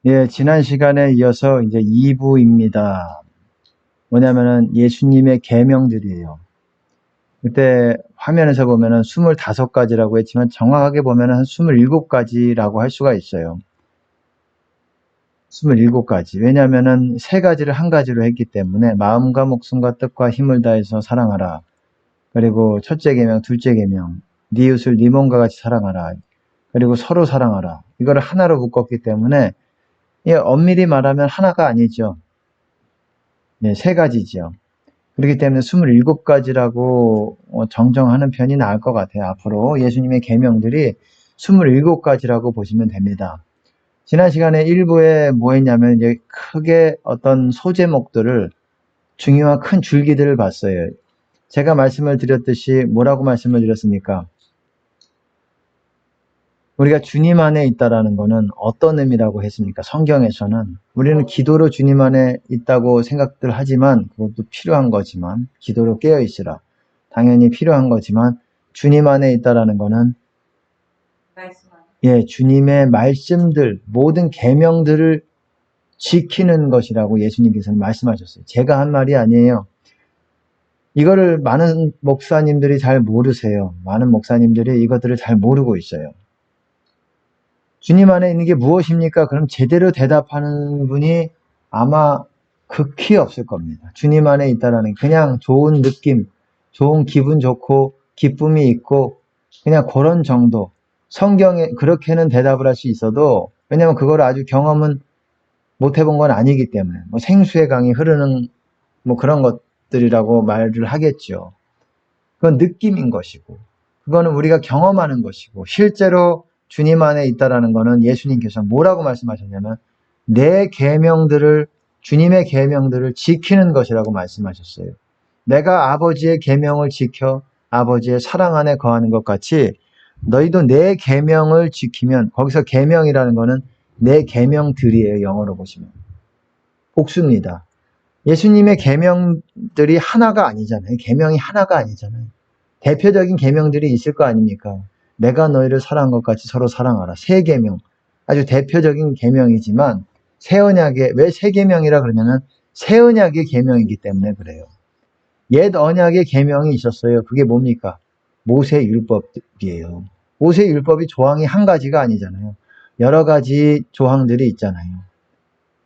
예, 지난 시간에 이어서 이제 2부입니다. 뭐냐면은 예수님의 계명들이에요. 그때 화면에서 보면은 25가지라고 했지만 정확하게 보면은 한 27가지라고 할 수가 있어요. 27가지. 왜냐면은 3가지를 한 가지로 했기 때문에 마음과 목숨과 뜻과 힘을 다해서 사랑하라. 그리고 첫째 계명, 둘째 계명, 네 이웃을 네 몸과 같이 사랑하라. 그리고 서로 사랑하라. 이거를 하나로 묶었기 때문에 엄밀히 말하면 하나가 아니죠. 네, 3가지죠. 그렇기 때문에 27가지라고 정정하는 편이 나을 것 같아요. 앞으로 예수님의 계명들이 27가지라고 보시면 됩니다. 지난 시간에 1부에 뭐 했냐면 이제 크게 어떤 소제목들을 중요한 큰 줄기들을 봤어요. 제가 말씀을 드렸듯이 뭐라고 말씀을 드렸습니까? 우리가 주님 안에 있다라는 것은 어떤 의미라고 했습니까? 성경에서는 우리는 기도로 주님 안에 있다고 생각들 하지만 그것도 필요한 거지만 기도로 깨어 있으라. 당연히 필요한 거지만 주님 안에 있다라는 것은 주님의 말씀들 모든 계명들을 지키는 것이라고 예수님께서는 말씀하셨어요. 제가 한 말이 아니에요. 이거를 많은 목사님들이 잘 모르세요. 많은 목사님들이 이것들을 잘 모르고 있어요. 주님 안에 있는 게 무엇입니까? 그럼 제대로 대답하는 분이 아마 극히 없을 겁니다. 주님 안에 있다라는 그냥 좋은 느낌, 좋은 기분 좋고 기쁨이 있고 그냥 그런 정도. 성경에 그렇게는 대답을 할 수 있어도 왜냐면 그걸 아주 경험은 못 해본 건 아니기 때문에 뭐 생수의 강이 흐르는 뭐 그런 것들이라고 말을 하겠죠. 그건 느낌인 것이고 그거는 우리가 경험하는 것이고 실제로 주님 안에 있다라는 것은 예수님께서 뭐라고 말씀하셨냐면 내 계명들을 주님의 계명들을 지키는 것이라고 말씀하셨어요. 내가 아버지의 계명을 지켜 아버지의 사랑 안에 거하는 것 같이 너희도 내 계명을 지키면 거기서 계명이라는 것은 내 계명들이에요. 영어로 보시면 복수입니다. 예수님의 계명들이 하나가 아니잖아요. 계명이 하나가 아니잖아요. 대표적인 계명들이 있을 거 아닙니까? 내가 너희를 사랑한 것 같이 서로 사랑하라. 새 계명. 아주 대표적인 계명이지만 새 언약의 왜 새 계명이라 그러냐면 새 언약의 계명이기 때문에 그래요. 옛 언약의 계명이 있었어요. 그게 뭡니까? 모세 율법이에요. 모세 율법이 조항이 한 가지가 아니잖아요. 여러 가지 조항들이 있잖아요.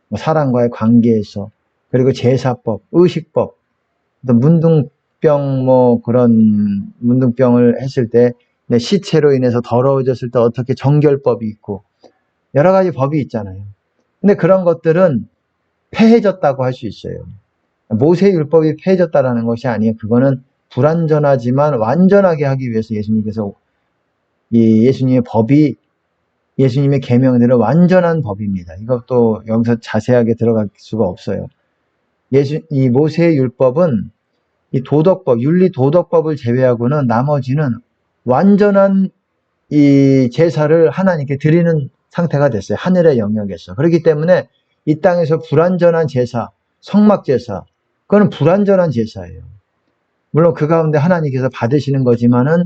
뭐 사람과의 관계에서 그리고 제사법, 의식법, 또 문둥병 뭐 그런 문둥병을 했을 때 시체로 인해서 더러워졌을 때 어떻게 정결법이 있고 여러 가지 법이 있잖아요. 근데 그런 것들은 폐해졌다고 할 수 있어요. 모세 율법이 폐해졌다라는 것이 아니에요. 그거는 불완전하지만 완전하게 하기 위해서 예수님께서 이 예수님의 법이 예수님의 계명들은 완전한 법입니다. 이것도 여기서 자세하게 들어갈 수가 없어요. 이 모세의 율법은 이 도덕법, 윤리 도덕법을 제외하고는 나머지는 완전한 이 제사를 하나님께 드리는 상태가 됐어요. 하늘의 영역에서. 그렇기 때문에 이 땅에서 불완전한 제사, 성막 제사, 그거는 불완전한 제사예요. 물론 그 가운데 하나님께서 받으시는 거지만은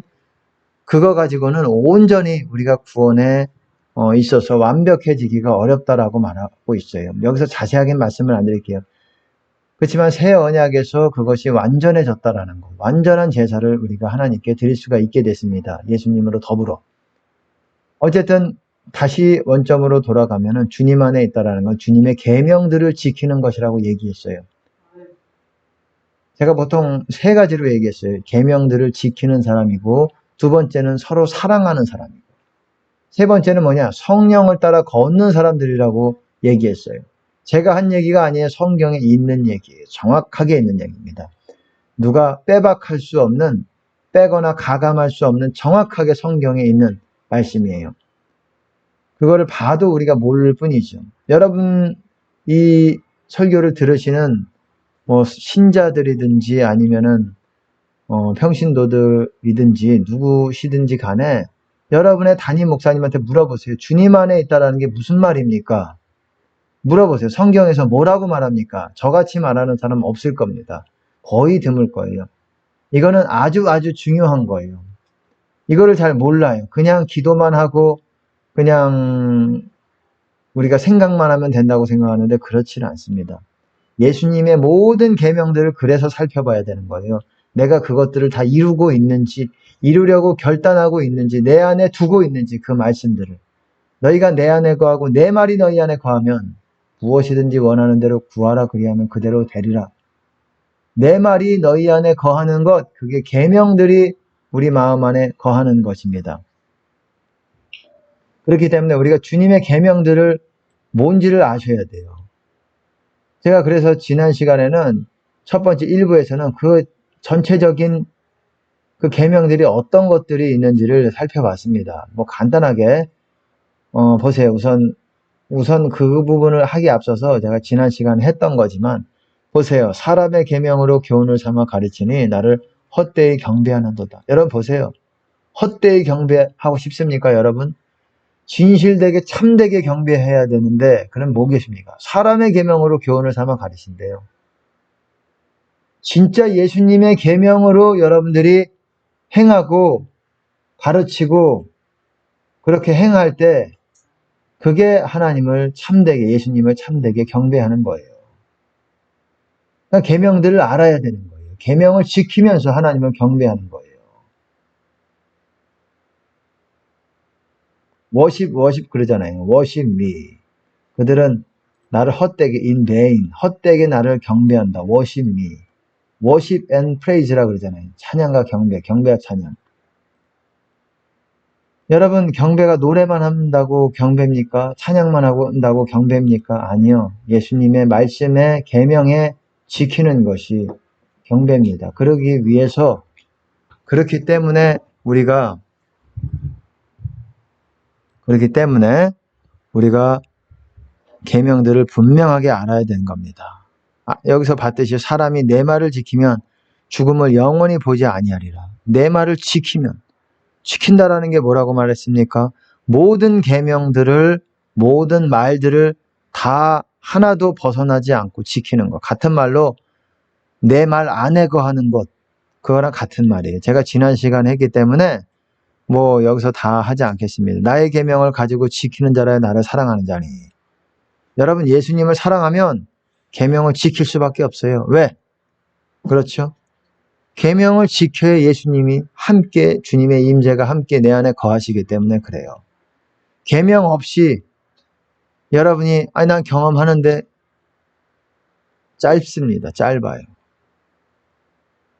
그거 가지고는 온전히 우리가 구원에 있어서 완벽해지기가 어렵다라고 말하고 있어요. 여기서 자세하게 말씀을 안 드릴게요. 그렇지만 새 언약에서 그것이 완전해졌다라는 것, 완전한 제사를 우리가 하나님께 드릴 수가 있게 됐습니다. 예수님으로 더불어. 어쨌든 다시 원점으로 돌아가면은 주님 안에 있다라는 건 주님의 계명들을 지키는 것이라고 얘기했어요. 제가 보통 3가지로 얘기했어요. 계명들을 지키는 사람이고 두 번째는 서로 사랑하는 사람이고 세 번째는 뭐냐? 성령을 따라 걷는 사람들이라고 얘기했어요. 제가 한 얘기가 아니에요. 성경에 있는 얘기예요. 정확하게 있는 얘기입니다. 누가 빼박할 수 없는, 빼거나 가감할 수 없는 정확하게 성경에 있는 말씀이에요. 그거를 봐도 우리가 모를 뿐이죠. 여러분 이 설교를 들으시는 뭐 신자들이든지 아니면은 평신도들이든지 누구시든지 간에 여러분의 담임 목사님한테 물어보세요. 주님 안에 있다라는 게 무슨 말입니까? 물어보세요. 성경에서 뭐라고 말합니까? 저같이 말하는 사람 없을 겁니다. 거의 드물 거예요. 이거는 아주 중요한 거예요. 이거를 잘 몰라요. 그냥 기도만 하고 그냥 우리가 생각만 하면 된다고 생각하는데 그렇지는 않습니다. 예수님의 모든 계명들을 그래서 살펴봐야 되는 거예요. 내가 그것들을 다 이루고 있는지, 이루려고 결단하고 있는지, 내 안에 두고 있는지 그 말씀들을. 너희가 내 안에 거하고 내 말이 너희 안에 거하면 무엇이든지 원하는 대로 구하라 그리하면 그대로 되리라. 내 말이 너희 안에 거하는 것, 그게 계명들이 우리 마음 안에 거하는 것입니다. 그렇기 때문에 우리가 주님의 계명들을 뭔지를 아셔야 돼요. 제가 그래서 지난 시간에는 첫 번째 1부에서는 그 전체적인 그 계명들이 어떤 것들이 있는지를 살펴봤습니다. 뭐 간단하게 보세요. 우선 그 부분을 하기 앞서서 제가 지난 시간에 했던 거지만 보세요. 사람의 계명으로 교훈을 삼아 가르치니 나를 헛되이 경배하는도다. 여러분 보세요. 헛되이 경배하고 싶습니까, 여러분? 진실되게 참되게 경배해야 되는데 그럼 뭐 계십니까? 사람의 계명으로 교훈을 삼아 가르친대요. 진짜 예수님의 계명으로 여러분들이 행하고 가르치고 그렇게 행할 때 그게 하나님을 참되게, 예수님을 참되게 경배하는 거예요. 그러니까 계명들을 알아야 되는 거예요. 계명을 지키면서 하나님을 경배하는 거예요. 워십 그러잖아요. worship me. 그들은 나를 헛되게 in vain, 헛되게 나를 경배한다. worship me. worship and praise라 그러잖아요. 찬양과 경배, 경배와 찬양. 여러분 경배가 노래만 한다고 경배입니까? 찬양만 하고 한다고 경배입니까? 아니요. 예수님의 말씀에 계명에 지키는 것이 경배입니다. 그렇기 때문에 우리가 계명들을 분명하게 알아야 되는 겁니다. 여기서 봤듯이 사람이 내 말을 지키면 죽음을 영원히 보지 아니하리라. 내 말을 지킨다라는 게 뭐라고 말했습니까? 모든 계명들을, 모든 말들을 다 하나도 벗어나지 않고 지키는 것. 같은 말로 내 말 안에 거하는 것, 그거랑 같은 말이에요. 제가 지난 시간에 했기 때문에 뭐 여기서 다 하지 않겠습니다. 나의 계명을 가지고 지키는 자라야 나를 사랑하는 자니. 여러분 예수님을 사랑하면 계명을 지킬 수밖에 없어요. 왜? 그렇죠? 계명을 지켜야 예수님이 함께, 주님의 임재가 함께 내 안에 거하시기 때문에 그래요. 계명 없이 여러분이 난 경험하는데 짧습니다. 짧아요.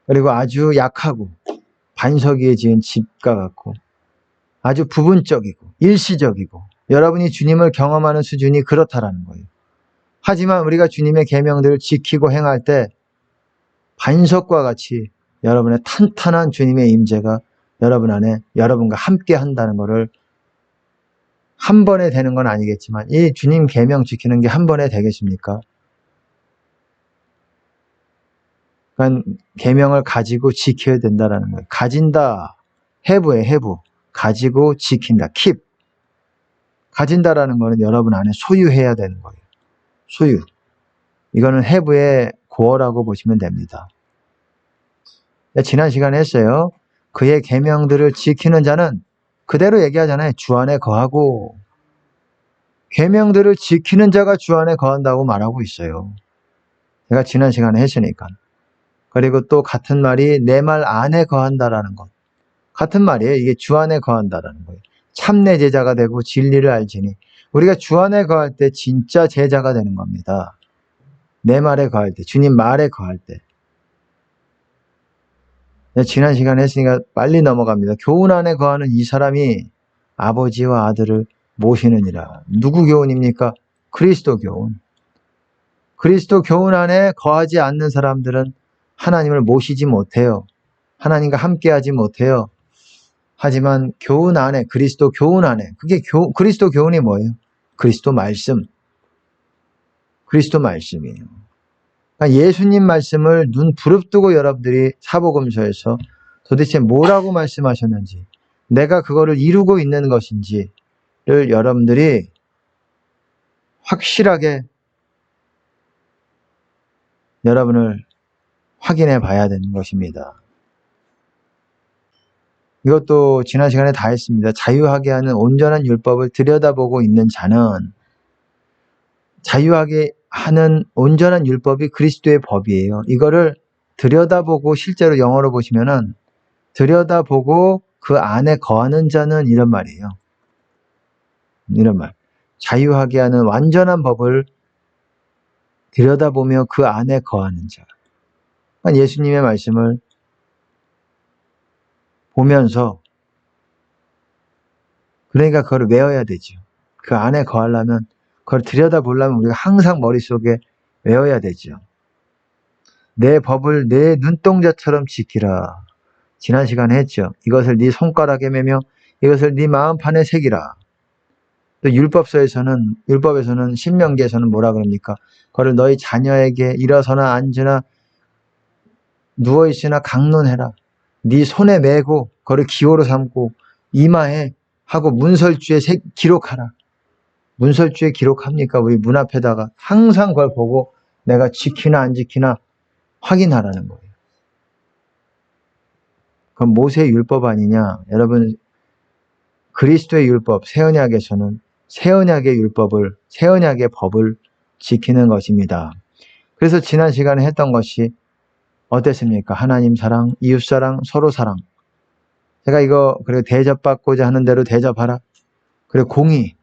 그리고 아주 약하고 반석 위에 지은 집과 같고 아주 부분적이고 일시적이고 여러분이 주님을 경험하는 수준이 그렇다라는 거예요. 하지만 우리가 주님의 계명들을 지키고 행할 때 반석과 같이 여러분의 탄탄한 주님의 임재가 여러분 안에 여러분과 함께 한다는 것을 한 번에 되는 건 아니겠지만 이 주님 계명 지키는 게 한 번에 되겠습니까? 그러니까 계명을 가지고 지켜야 된다라는 거예요. 가진다. have예요, have. 가지고 지킨다. keep. 가진다라는 거는 여러분 안에 소유해야 되는 거예요. 소유. 이거는 have의 고어라고 보시면 됩니다. 지난 시간에 했어요. 그의 계명들을 지키는 자는 그대로 얘기하잖아요. 주 안에 거하고 계명들을 지키는 자가 주 안에 거한다고 말하고 있어요. 제가 지난 시간에 했으니까. 그리고 또 같은 말이 내 말 안에 거한다라는 것. 같은 말이에요. 이게 주 안에 거한다라는 거예요. 참내 제자가 되고 진리를 알지니 우리가 주 안에 거할 때 진짜 제자가 되는 겁니다. 내 말에 거할 때, 주님 말에 거할 때. 지난 시간에 했으니까 빨리 넘어갑니다. 교훈 안에 거하는 이 사람이 아버지와 아들을 모시느니라. 누구 교훈입니까? 그리스도 교훈. 그리스도 교훈 안에 거하지 않는 사람들은 하나님을 모시지 못해요. 하나님과 함께하지 못해요. 하지만 교훈 안에, 그리스도 교훈 안에, 그리스도 교훈이 뭐예요? 그리스도 말씀. 그리스도 말씀이에요. 그러니까 예수님 말씀을 눈 부릅뜨고 여러분들이 사복음서에서 도대체 뭐라고 말씀하셨는지, 내가 그거를 이루고 있는 것인지를 여러분들이 확실하게 여러분을 확인해 봐야 되는 것입니다. 이것도 지난 시간에 다 했습니다. 자유하게 하는 온전한 율법을 들여다보고 있는 자는 자유하게 하는 온전한 율법이 그리스도의 법이에요. 이거를 들여다보고 실제로 영어로 보시면은 들여다보고 그 안에 거하는 자는 이런 말이에요. 이런 말. 자유하게 하는 완전한 법을 들여다보며 그 안에 거하는 자. 그러니까 예수님의 말씀을 보면서 그러니까 그걸 외워야 되죠. 그 안에 거하려면 그걸 들여다보려면 우리가 항상 머릿속에 외워야 되죠. 내 법을 내 눈동자처럼 지키라. 지난 시간에 했죠. 이것을 네 손가락에 매며 이것을 네 마음판에 새기라. 또 율법에서는 신명기에서는 뭐라 그럽니까? 그걸 너희 자녀에게 일어서나 앉으나 누워있으나 강론해라. 네 손에 메고 그걸 기호로 삼고 이마에 하고 문설주에 기록하라. 문설주에 기록합니까? 우리 문 앞에다가 항상 그걸 보고 내가 지키나 안 지키나 확인하라는 거예요. 그럼 모세의 율법 아니냐? 여러분, 그리스도의 율법, 새언약에서는 새언약의 율법을, 새언약의 법을 지키는 것입니다. 그래서 지난 시간에 했던 것이 어땠습니까? 하나님 사랑, 이웃 사랑, 서로 사랑. 제가 이거, 그리고 대접받고자 하는 대로 대접하라. 그리고 공의,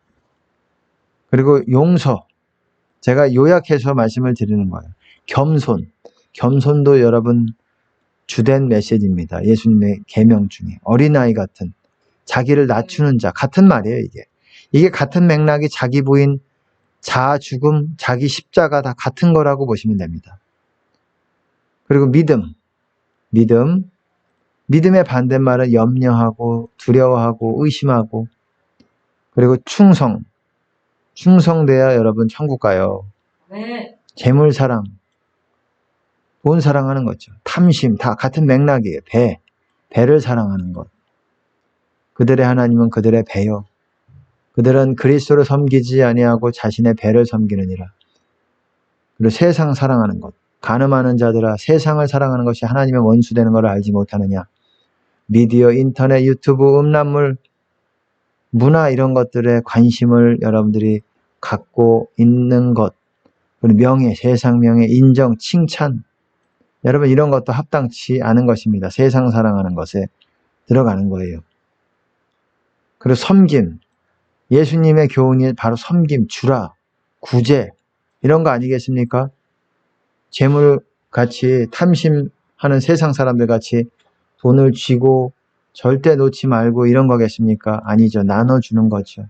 그리고 용서. 제가 요약해서 말씀을 드리는 거예요. 겸손. 겸손도 여러분 주된 메시지입니다. 예수님의 계명 중에. 어린아이 같은, 자기를 낮추는 자. 같은 말이에요, 이게. 이게 같은 맥락이 자기 부인, 자아 죽음, 자기 십자가 다 같은 거라고 보시면 됩니다. 그리고 믿음. 믿음의 반대말은 염려하고 두려워하고 의심하고 그리고 충성돼야 여러분 천국 가요. 네. 재물사랑, 돈 사랑하는 거죠. 탐심, 다 같은 맥락이에요. 배를 사랑하는 것. 그들의 하나님은 그들의 배요. 그들은 그리스도를 섬기지 아니하고 자신의 배를 섬기느니라. 그리고 세상 사랑하는 것. 간음하는 자들아 세상을 사랑하는 것이 하나님의 원수되는 것을 알지 못하느냐. 미디어, 인터넷, 유튜브, 음란물, 문화 이런 것들에 관심을 여러분들이 갖고 있는 것. 그리고 명예, 세상 명예, 인정, 칭찬. 여러분 이런 것도 합당치 않은 것입니다. 세상 사랑하는 것에 들어가는 거예요. 그리고 섬김. 예수님의 교훈이 바로 섬김, 주라, 구제 이런 거 아니겠습니까? 재물같이 탐심하는 세상 사람들 같이 돈을 쥐고 절대 놓지 말고 이런 거겠습니까? 아니죠. 나눠주는 거죠.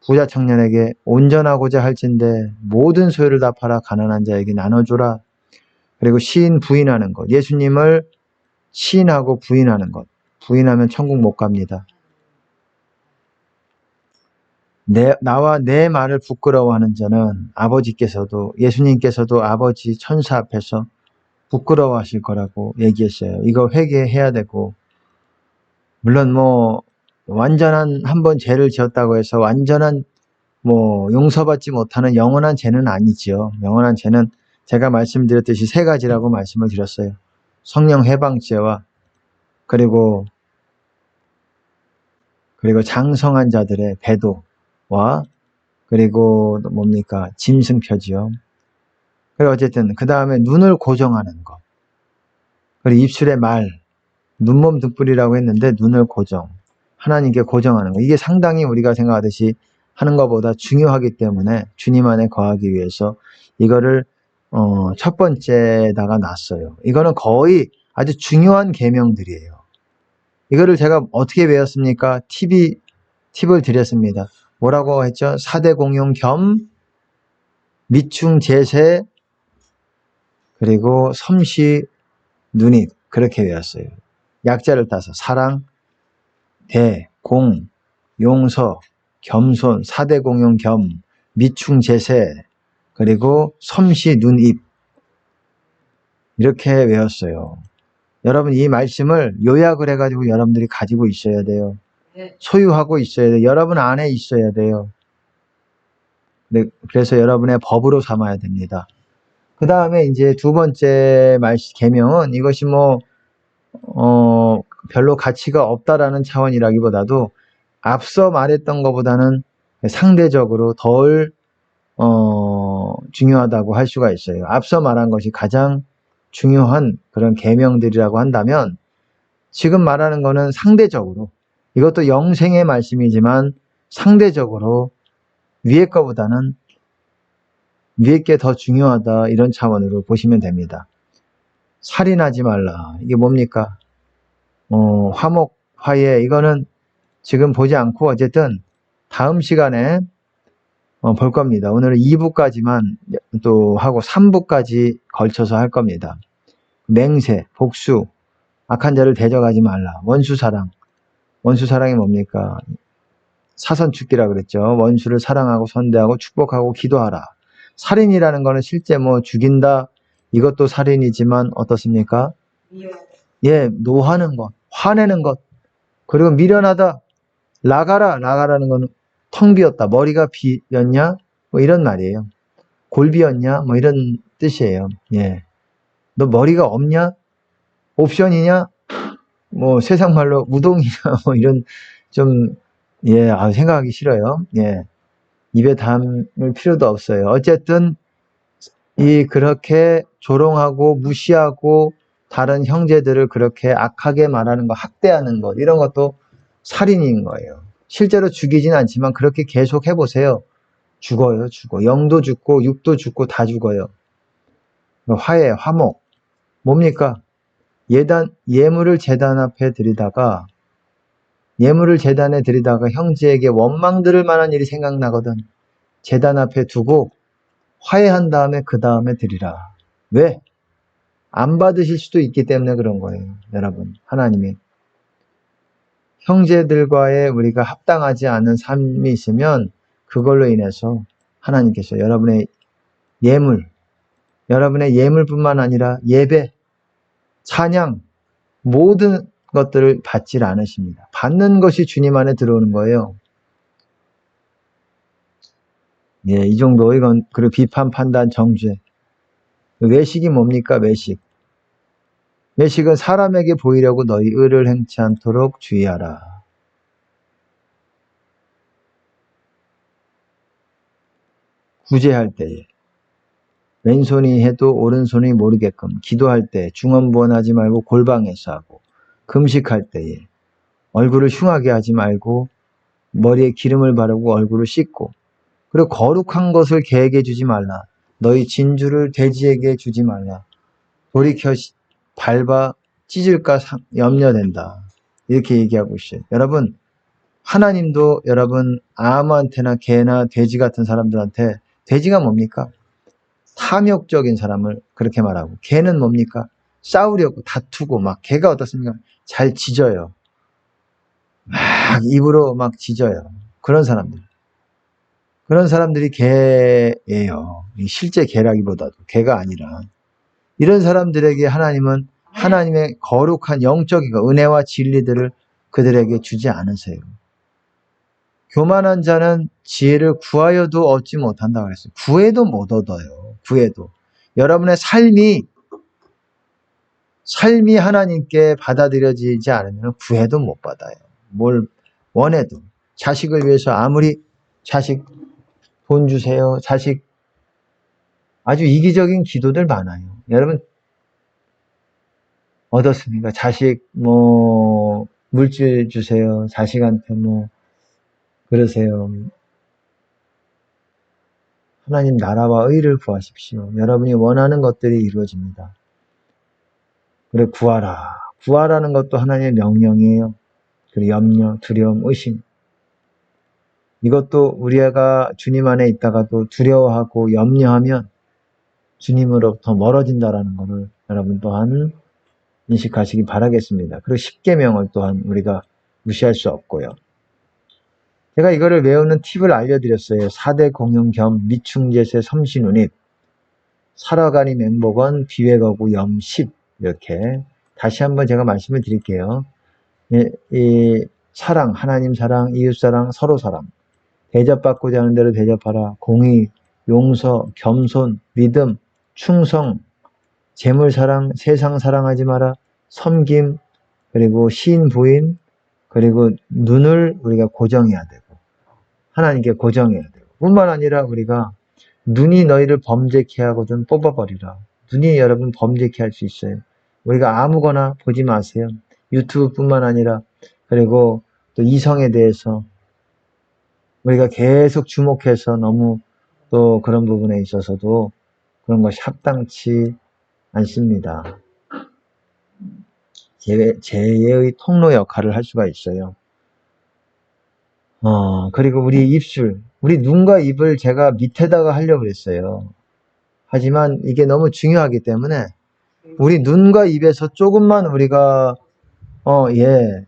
부자 청년에게 온전하고자 할진대 모든 소유를 다 팔아 가난한 자에게 나눠줘라. 그리고 시인 부인하는 것. 예수님을 시인하고 부인하는 것. 부인하면 천국 못 갑니다. 나와 내 말을 부끄러워하는 자는 아버지께서도 예수님께서도 아버지 천사 앞에서 부끄러워하실 거라고 얘기했어요. 이거 회개해야 되고 물론 뭐 완전한 한 번 죄를 지었다고 해서 완전한 뭐 용서받지 못하는 영원한 죄는 아니지요. 영원한 죄는 제가 말씀드렸듯이 세 가지라고 말씀을 드렸어요. 성령 해방죄와 그리고 장성한 자들의 배도와 그리고 뭡니까? 짐승표지요. 그리고 어쨌든 그 다음에 눈을 고정하는 것. 그리고 입술의 말, 눈몸 등불이라고 했는데 눈을 하나님께 고정하는 것. 이게 상당히 우리가 생각하듯이 하는 것보다 중요하기 때문에 주님 안에 거하기 위해서 이거를 첫 번째다가 놨어요. 이거는 거의 아주 중요한 계명들이에요. 이거를 제가 어떻게 외웠습니까? 팁을 드렸습니다. 뭐라고 했죠? 4대 공용 겸 미충 제세 그리고 섬시 눈입 그렇게 외웠어요. 약자를 따서 사랑, 대, 공, 용서, 겸손, 4대 공용 겸, 미충 제세 그리고 섬시 눈입 이렇게 외웠어요. 여러분 이 말씀을 요약을 해가지고 여러분들이 가지고 있어야 돼요. 소유하고 있어야 돼요. 여러분 안에 있어야 돼요. 그래서 여러분의 법으로 삼아야 됩니다. 그 다음에 이제 두 번째 계명은 이것이 별로 가치가 없다라는 차원이라기보다도 앞서 말했던 것보다는 상대적으로 덜 중요하다고 할 수가 있어요. 앞서 말한 것이 가장 중요한 그런 계명들이라고 한다면 지금 말하는 거는 상대적으로, 이것도 영생의 말씀이지만 상대적으로 위에 거보다는 위에 게 더 중요하다, 이런 차원으로 보시면 됩니다. 살인하지 말라. 이게 뭡니까? 화목, 화해, 이거는 지금 보지 않고 어쨌든 다음 시간에 볼 겁니다. 오늘은 2부까지만 또 하고 3부까지 걸쳐서 할 겁니다. 맹세, 복수, 악한 자를 대적하지 말라. 원수사랑. 원수사랑이 뭡니까? 사선축기라 그랬죠. 원수를 사랑하고 선대하고 축복하고 기도하라. 살인이라는 거는 실제 뭐 죽인다, 이것도 살인이지만 어떻습니까? 예, 노하는 것, 화내는 것, 그리고 미련하다, 나가라는 거는 텅 비었다, 머리가 비었냐, 뭐 이런 말이에요. 골 비었냐, 뭐 이런 뜻이에요. 예, 너 머리가 없냐, 옵션이냐, 뭐 세상 말로 우동이냐, 뭐 이런 좀, 예, 생각하기 싫어요. 예, 입에 담을 필요도 없어요. 어쨌든 그렇게 조롱하고 무시하고 다른 형제들을 그렇게 악하게 말하는 거, 학대하는 것, 이런 것도 살인인 거예요. 실제로 죽이진 않지만 그렇게 계속 해보세요. 죽어요, 죽어. 영도 죽고 육도 죽고 다 죽어요. 화해, 화목. 뭡니까? 예물을 제단 앞에 드리다가, 예물을 제단에 드리다가 형제에게 원망 들을 만한 일이 생각나거든. 제단 앞에 두고 화해한 다음에 그 다음에 드리라. 왜? 안 받으실 수도 있기 때문에 그런 거예요. 여러분, 하나님이. 형제들과의 우리가 합당하지 않은 삶이 있으면 그걸로 인해서 하나님께서 여러분의 예물뿐만 아니라 예배, 찬양, 모든 것들을 받질 않으십니다. 받는 것이 주님 안에 들어오는 거예요. 예, 이 정도. 이건 그리고 비판, 판단, 정죄. 외식이 뭡니까? 외식은 사람에게 보이려고 너희 의를 행치 않도록 주의하라. 구제할 때에 왼손이 해도 오른손이 모르게끔, 기도할 때 중언부언하지 말고 골방에서 하고, 금식할 때에 얼굴을 흉하게 하지 말고 머리에 기름을 바르고 얼굴을 씻고, 그리고 거룩한 것을 개에게 주지 말라. 너희 진주를 돼지에게 주지 말라. 돌이켜 밟아 찢을까 염려된다. 이렇게 얘기하고 있어요. 여러분, 하나님도 여러분 아무한테나 개나 돼지 같은 사람들한테, 돼지가 뭡니까? 탐욕적인 사람을 그렇게 말하고, 개는 뭡니까? 싸우려고 다투고, 막 개가 어떻습니까? 잘 짖어요. 막 입으로 막 짖어요. 그런 사람들이 개예요. 실제 개라기보다도 개가 아니라. 이런 사람들에게 하나님은 하나님의 거룩한 영적인 은혜와 진리들을 그들에게 주지 않으세요. 교만한 자는 지혜를 구하여도 얻지 못한다고 그랬어요. 구해도 못 얻어요. 구해도. 여러분의 삶이 하나님께 받아들여지지 않으면 구해도 못 받아요. 뭘 원해도. 자식을 위해서 아무리 자식 돈 주세요. 자식, 아주 이기적인 기도들 많아요. 여러분 어떻습니까? 자식 물질 주세요. 자식한테 그러세요. 하나님 나라와 의를 구하십시오. 여러분이 원하는 것들이 이루어집니다. 그래, 구하라는 것도 하나님의 명령이에요. 그리고 염려, 두려움, 의심. 이것도 우리가 주님 안에 있다가도 두려워하고 염려하면 주님으로부터 멀어진다라는 것을 여러분 또한 인식하시기 바라겠습니다. 그리고 십계명을 또한 우리가 무시할 수 없고요. 제가 이거를 외우는 팁을 알려드렸어요. 4대 공용 겸 미충제세 섬신운입, 살아가니 맹복원, 비회거구 염십, 이렇게 다시 한번 제가 말씀을 드릴게요. 이 사랑, 하나님 사랑, 이웃 사랑, 서로 사랑, 대접받고자 하는 대로 대접하라, 공의, 용서, 겸손, 믿음, 충성, 재물 사랑, 세상 사랑하지 마라, 섬김, 그리고 시인 부인, 그리고 눈을 우리가 고정해야 되고 하나님께 고정해야 되고, 뿐만 아니라 우리가 눈이 너희를 범죄케 하거든 뽑아버리라. 눈이 여러분 범죄케 할 수 있어요. 우리가 아무거나 보지 마세요. 유튜브뿐만 아니라 그리고 또 이성에 대해서 우리가 계속 주목해서 너무 또 그런 부분에 있어서도 그런 것이 합당치 않습니다. 재해의 통로 역할을 할 수가 있어요. 그리고 우리 입술, 우리 눈과 입을 제가 밑에다가 하려고 했어요. 하지만 이게 너무 중요하기 때문에 우리 눈과 입에서 조금만 우리가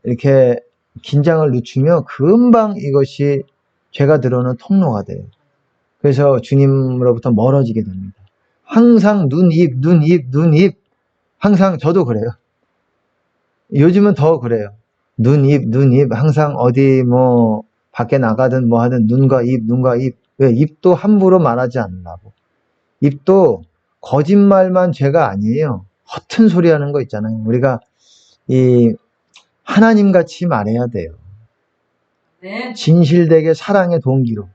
이렇게 긴장을 늦추면 금방 이것이 죄가 들어오는 통로가 돼요. 그래서 주님으로부터 멀어지게 됩니다. 항상 눈, 입, 눈, 입, 눈, 입. 항상 저도 그래요. 요즘은 더 그래요. 눈, 입, 눈, 입. 항상 어디 뭐 밖에 나가든 뭐 하든 눈과 입, 눈과 입. 왜? 입도 함부로 말하지 않으려고. 입도 거짓말만 죄가 아니에요. 허튼 소리 하는 거 있잖아요. 우리가 이 하나님 같이 말해야 돼요. 네. 진실되게 사랑의 동기로.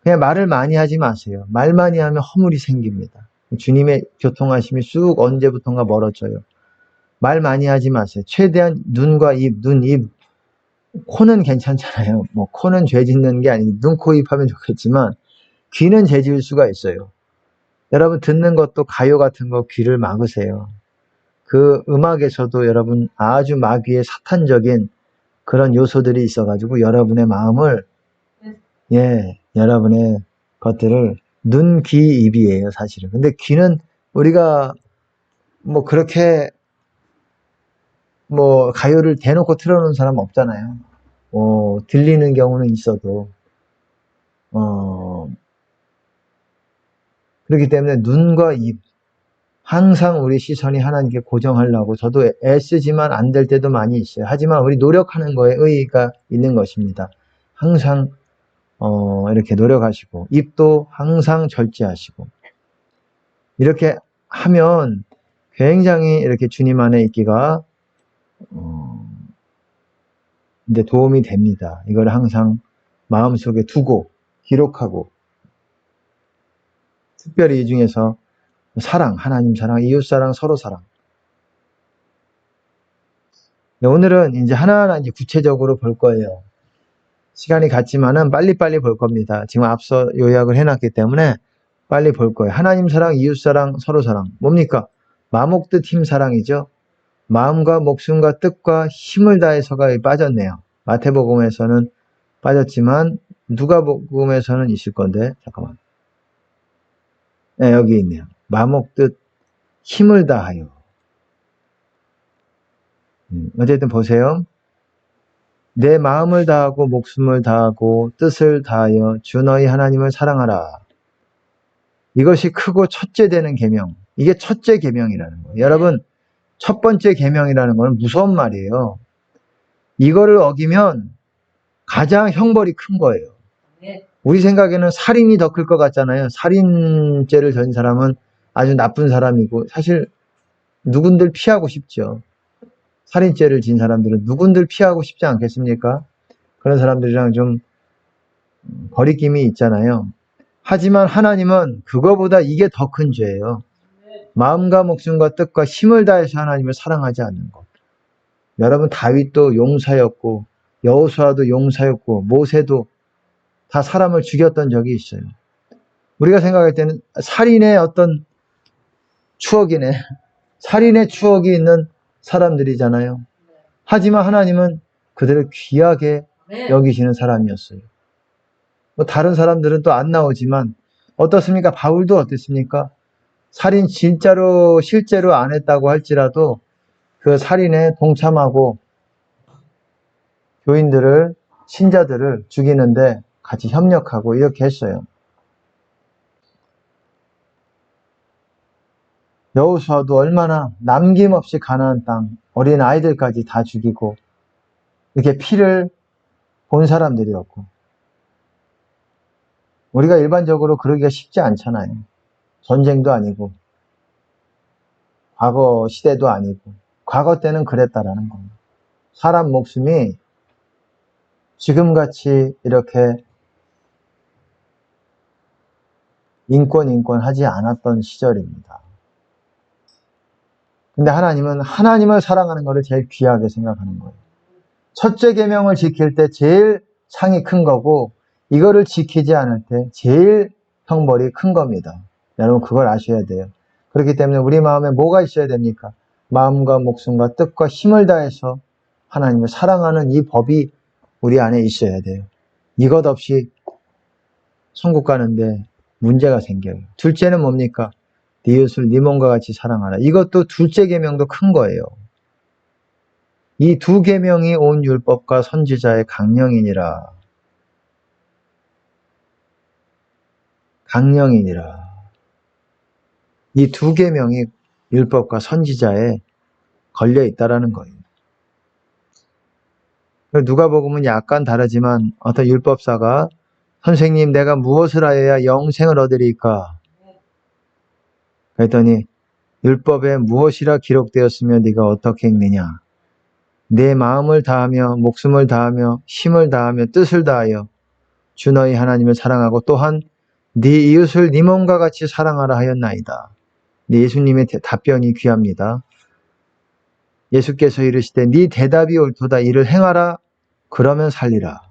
그냥 말을 많이 하지 마세요. 말 많이 하면 허물이 생깁니다. 주님의 교통하심이 쑥 언제부턴가 멀어져요. 말 많이 하지 마세요. 최대한 눈과 입, 눈, 입, 코는 괜찮잖아요. 뭐 코는 죄 짓는 게 아니고 눈, 코, 입 하면 좋겠지만 귀는 죄 지을 수가 있어요. 여러분 듣는 것도 가요 같은 거 귀를 막으세요. 그 음악에서도 여러분 아주 마귀의 사탄적인 그런 요소들이 있어가지고 여러분의 마음을 여러분의 것들을 눈, 귀, 입이에요 사실은. 근데 귀는 우리가 뭐 그렇게 뭐 가요를 대놓고 틀어놓은 사람 없잖아요. 들리는 경우는 있어도 그렇기 때문에 눈과 입 항상 우리 시선이 하나님께 고정하려고 저도 애쓰지만 안 될 때도 많이 있어요. 하지만 우리 노력하는 거에 의의가 있는 것입니다. 항상 이렇게 노력하시고 입도 항상 절제하시고 이렇게 하면 굉장히 이렇게 주님 안에 있기가 이제 도움이 됩니다. 이걸 항상 마음속에 두고 기록하고 특별히 이 중에서 사랑, 하나님 사랑, 이웃 사랑, 서로 사랑. 오늘은 이제 하나하나 이제 구체적으로 볼 거예요. 시간이 갔지만은 빨리빨리 볼 겁니다. 지금 앞서 요약을 해놨기 때문에 빨리 볼 거예요. 하나님 사랑, 이웃 사랑, 서로 사랑. 뭡니까? 마목뜻 힘 사랑이죠. 마음과 목숨과 뜻과 힘을 다해서가 빠졌네요. 마태복음에서는 빠졌지만 누가복음에서는 있을 건데 잠깐만. 네, 여기 있네요. 마목뜻 힘을 다하여. 어쨌든 보세요. 내 마음을 다하고 목숨을 다하고 뜻을 다하여 주 너희 하나님을 사랑하라. 이것이 크고 첫째 되는 계명. 이게 첫째 계명이라는 거예요. 여러분, 첫 번째 계명이라는 거는 무서운 말이에요. 이거를 어기면 가장 형벌이 큰 거예요. 우리 생각에는 살인이 더 클 것 같잖아요. 살인죄를 전 사람은 아주 나쁜 사람이고 사실 누군들 피하고 싶죠. 살인죄를 진 사람들은 누군들 피하고 싶지 않겠습니까? 그런 사람들이랑 좀 거리낌이 있잖아요. 하지만 하나님은 그거보다 이게 더 큰 죄예요. 마음과 목숨과 뜻과 힘을 다해서 하나님을 사랑하지 않는 것. 여러분 다윗도 용사였고 여호수아도 용사였고 모세도 다 사람을 죽였던 적이 있어요. 우리가 생각할 때는 살인의 어떤 추억이네. 살인의 추억이 있는 사람들이잖아요. 하지만 하나님은 그들을 귀하게 여기시는 사람이었어요. 뭐 다른 사람들은 또 안 나오지만 어떻습니까? 바울도 어땠습니까? 살인 진짜로 실제로 안 했다고 할지라도 그 살인에 동참하고 교인들을 신자들을 죽이는데 같이 협력하고 이렇게 했어요. 여호수아도 얼마나 남김없이 가나안 땅 어린 아이들까지 다 죽이고 이렇게 피를 본 사람들이었고 우리가 일반적으로 그러기가 쉽지 않잖아요. 전쟁도 아니고 과거 시대도 아니고 과거 때는 그랬다라는 겁니다. 사람 목숨이 지금같이 이렇게 인권 하지 않았던 시절입니다. 근데 하나님은 하나님을 사랑하는 것을 제일 귀하게 생각하는 거예요. 첫째 계명을 지킬 때 제일 상이 큰 거고 이거를 지키지 않을 때 제일 형벌이 큰 겁니다. 여러분 그걸 아셔야 돼요. 그렇기 때문에 우리 마음에 뭐가 있어야 됩니까? 마음과 목숨과 뜻과 힘을 다해서 하나님을 사랑하는 이 법이 우리 안에 있어야 돼요. 이것 없이 천국 가는데 문제가 생겨요. 둘째는 뭡니까? 네 이웃을 네 몸과 같이 사랑하라. 이것도 둘째 계명도 큰 거예요. 이 두 계명이 온 율법과 선지자의 강령이니라. 강령이니라. 이 두 계명이 율법과 선지자에 걸려 있다라는 거예요. 누가복음은 약간 다르지만 어떤 율법사가 선생님 내가 무엇을 하여야 영생을 얻으리까? 그랬더니 율법에 무엇이라 기록되었으며 네가 어떻게 읽느냐? 내 마음을 다하며 목숨을 다하며 힘을 다하며 뜻을 다하여 주 너희 하나님을 사랑하고 또한 네 이웃을 네 몸과 같이 사랑하라 하였나이다. 예수님의 답변이 귀합니다. 예수께서 이르시되 네 대답이 옳도다. 이를 행하라. 그러면 살리라.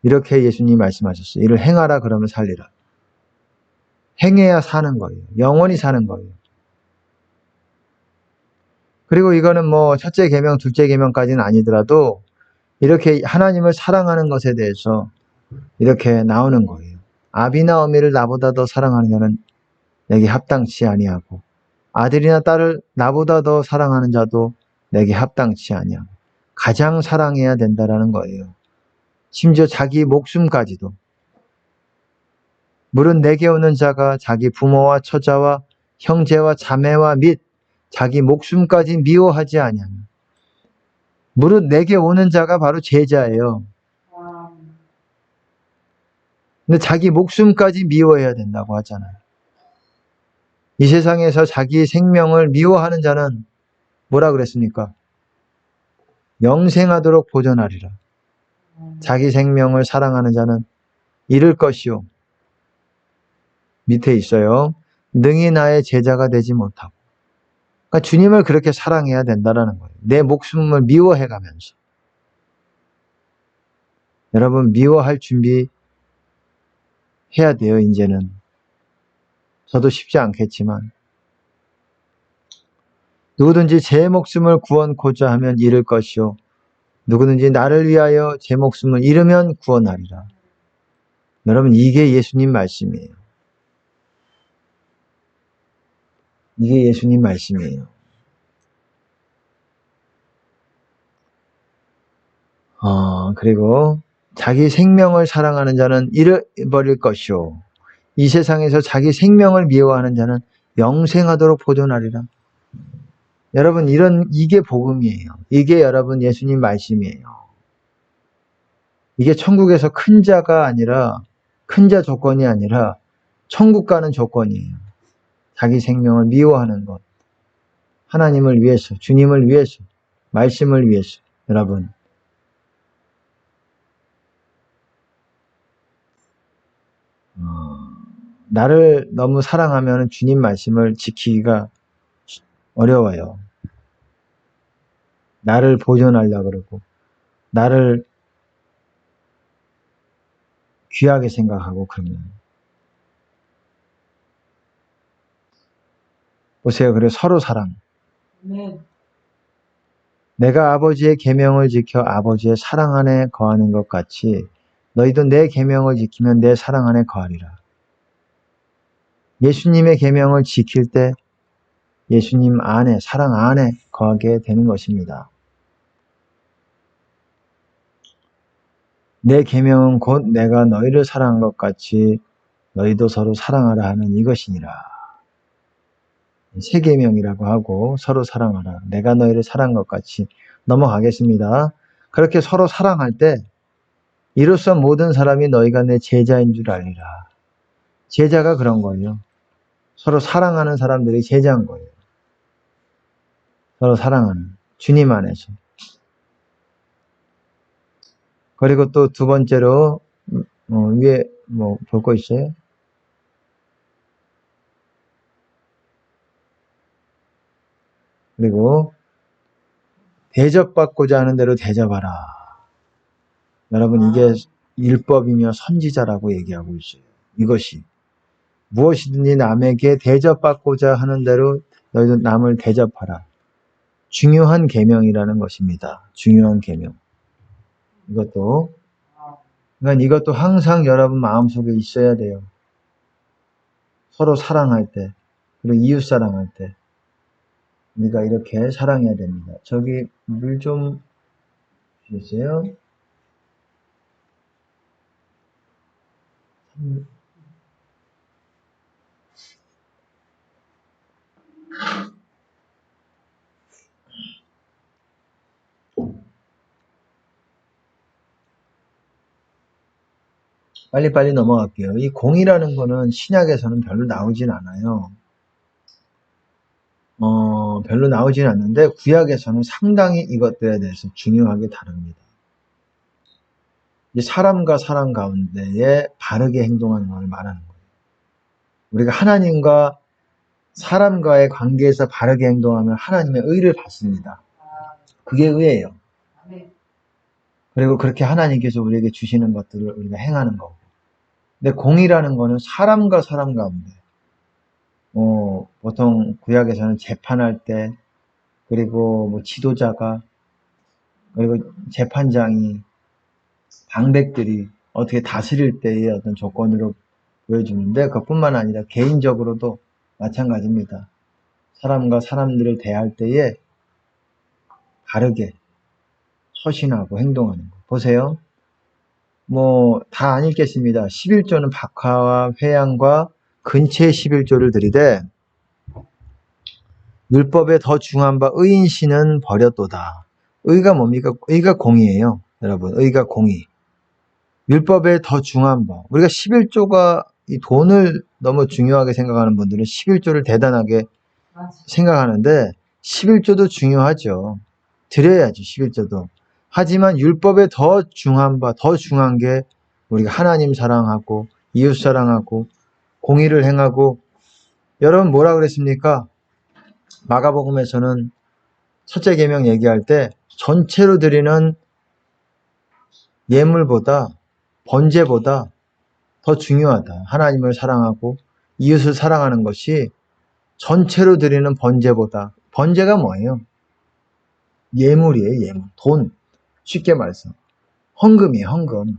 이렇게 예수님이 말씀하셨어요. 이를 행하라. 그러면 살리라. 행해야 사는 거예요. 영원히 사는 거예요. 그리고 이거는 뭐 첫째 계명, 둘째 계명까지는 아니더라도 이렇게 하나님을 사랑하는 것에 대해서 이렇게 나오는 거예요. 아비나 어미를 나보다 더 사랑하는 자는 내게 합당치 아니하고 아들이나 딸을 나보다 더 사랑하는 자도 내게 합당치 아니하고 가장 사랑해야 된다라는 거예요. 심지어 자기 목숨까지도. 물은 내게 오는 자가 자기 부모와 처자와 형제와 자매와 및 자기 목숨까지 미워하지 아니하면 무릇 내게 오는 자가 바로 제자예요. 근데 자기 목숨까지 미워해야 된다고 하잖아요. 이 세상에서 자기 생명을 미워하는 자는 뭐라 그랬습니까? 영생하도록 보존하리라. 자기 생명을 사랑하는 자는 잃을 것이요. 밑에 있어요. 능히 나의 제자가 되지 못하고. 그러니까 주님을 그렇게 사랑해야 된다는 거예요. 내 목숨을 미워해가면서. 여러분 미워할 준비 해야 돼요. 이제는. 저도 쉽지 않겠지만 누구든지 제 목숨을 구원코자 하면 잃을 것이요. 누구든지 나를 위하여 제 목숨을 잃으면 구원하리라. 여러분 이게 예수님 말씀이에요. 이게 예수님 말씀이에요. 그리고 자기 생명을 사랑하는 자는 잃어버릴 것이요. 이 세상에서 자기 생명을 미워하는 자는 영생하도록 보존하리라. 여러분 이게 복음이에요. 이게 여러분 예수님 말씀이에요. 이게 천국에서 큰 자가 아니라 큰 자 조건이 아니라 천국 가는 조건이에요. 자기 생명을 미워하는 것. 하나님을 위해서, 주님을 위해서, 말씀을 위해서. 여러분 나를 너무 사랑하면 주님 말씀을 지키기가 어려워요. 나를 보존하려고 그러고 나를 귀하게 생각하고 그러면 보세요. 그래 서로 사랑. 내가 아버지의 계명을 지켜 아버지의 사랑 안에 거하는 것 같이 너희도 내 계명을 지키면 내 사랑 안에 거하리라. 예수님의 계명을 지킬 때 예수님 안에 사랑 안에 거하게 되는 것입니다. 내 계명은 곧 내가 너희를 사랑한 것 같이 너희도 서로 사랑하라 하는 이것이니라. 세 계명이라고 하고 서로 사랑하라. 내가 너희를 사랑한 것 같이 넘어가겠습니다. 그렇게 서로 사랑할 때 이로써 모든 사람이 너희가 내 제자인 줄 알리라. 제자가 그런 거예요. 서로 사랑하는 사람들이 제자인 거예요. 서로 사랑하는 주님 안에서. 그리고 또 두 번째로 위에 뭐 볼 거 있어요? 그리고 대접받고자 하는 대로 대접하라. 여러분 이게 율법이며 선지자라고 얘기하고 있어요. 이것이 무엇이든지 남에게 대접받고자 하는 대로 너희도 남을 대접하라. 중요한 계명이라는 것입니다. 중요한 계명. 그러니까 이것도 항상 여러분 마음속에 있어야 돼요. 서로 사랑할 때, 그리고 이웃 사랑할 때 우리가 이렇게 사랑해야 됩니다. 저기 물 좀 주세요. 빨리빨리 넘어갈게요. 이 공이라는 거는 신약에서는 별로 나오진 않아요. 별로 나오진 않는데 구약에서는 상당히 이것들에 대해서 중요하게 다룹니다. 사람과 사람 가운데에 바르게 행동하는 것을 말하는 거예요. 우리가 하나님과 사람과의 관계에서 바르게 행동하면 하나님의 의를 받습니다. 그게 의예요. 그리고 그렇게 하나님께서 우리에게 주시는 것들을 우리가 행하는 거고. 근데 공이라는 거는 사람과 사람 가운데, 보통 구약에서는 재판할 때, 그리고 뭐 지도자가, 그리고 재판장이, 방백들이 어떻게 다스릴 때의 어떤 조건으로 보여주는데, 그것뿐만 아니라 개인적으로도 마찬가지입니다. 사람과 사람들을 대할 때에 바르게 처신하고 행동하는 거. 보세요. 다 안 읽겠습니다. 11조는 박하와 회양과 근처의 11조를 드리되 율법에 더 중한 바 의인신은 버렸도다. 의가 뭡니까? 의가 공이에요. 여러분, 의가 공이. 율법에 더 중한 바. 우리가 11조가 이 돈을 너무 중요하게 생각하는 분들은 11조를 대단하게 생각하는데 11조도 중요하죠. 드려야지 11조도. 하지만 율법에 더 중한 바, 더 중요한 게 우리가 하나님 사랑하고 이웃 사랑하고 공의를 행하고. 여러분 뭐라 그랬습니까? 마가복음에서는 첫째 계명 얘기할 때 전체로 드리는 예물보다 번제보다 더 중요하다. 하나님을 사랑하고 이웃을 사랑하는 것이 전체로 드리는 번제보다. 번제가 뭐예요? 예물이에요. 예물. 돈. 쉽게 말해서 헌금이에요. 헌금.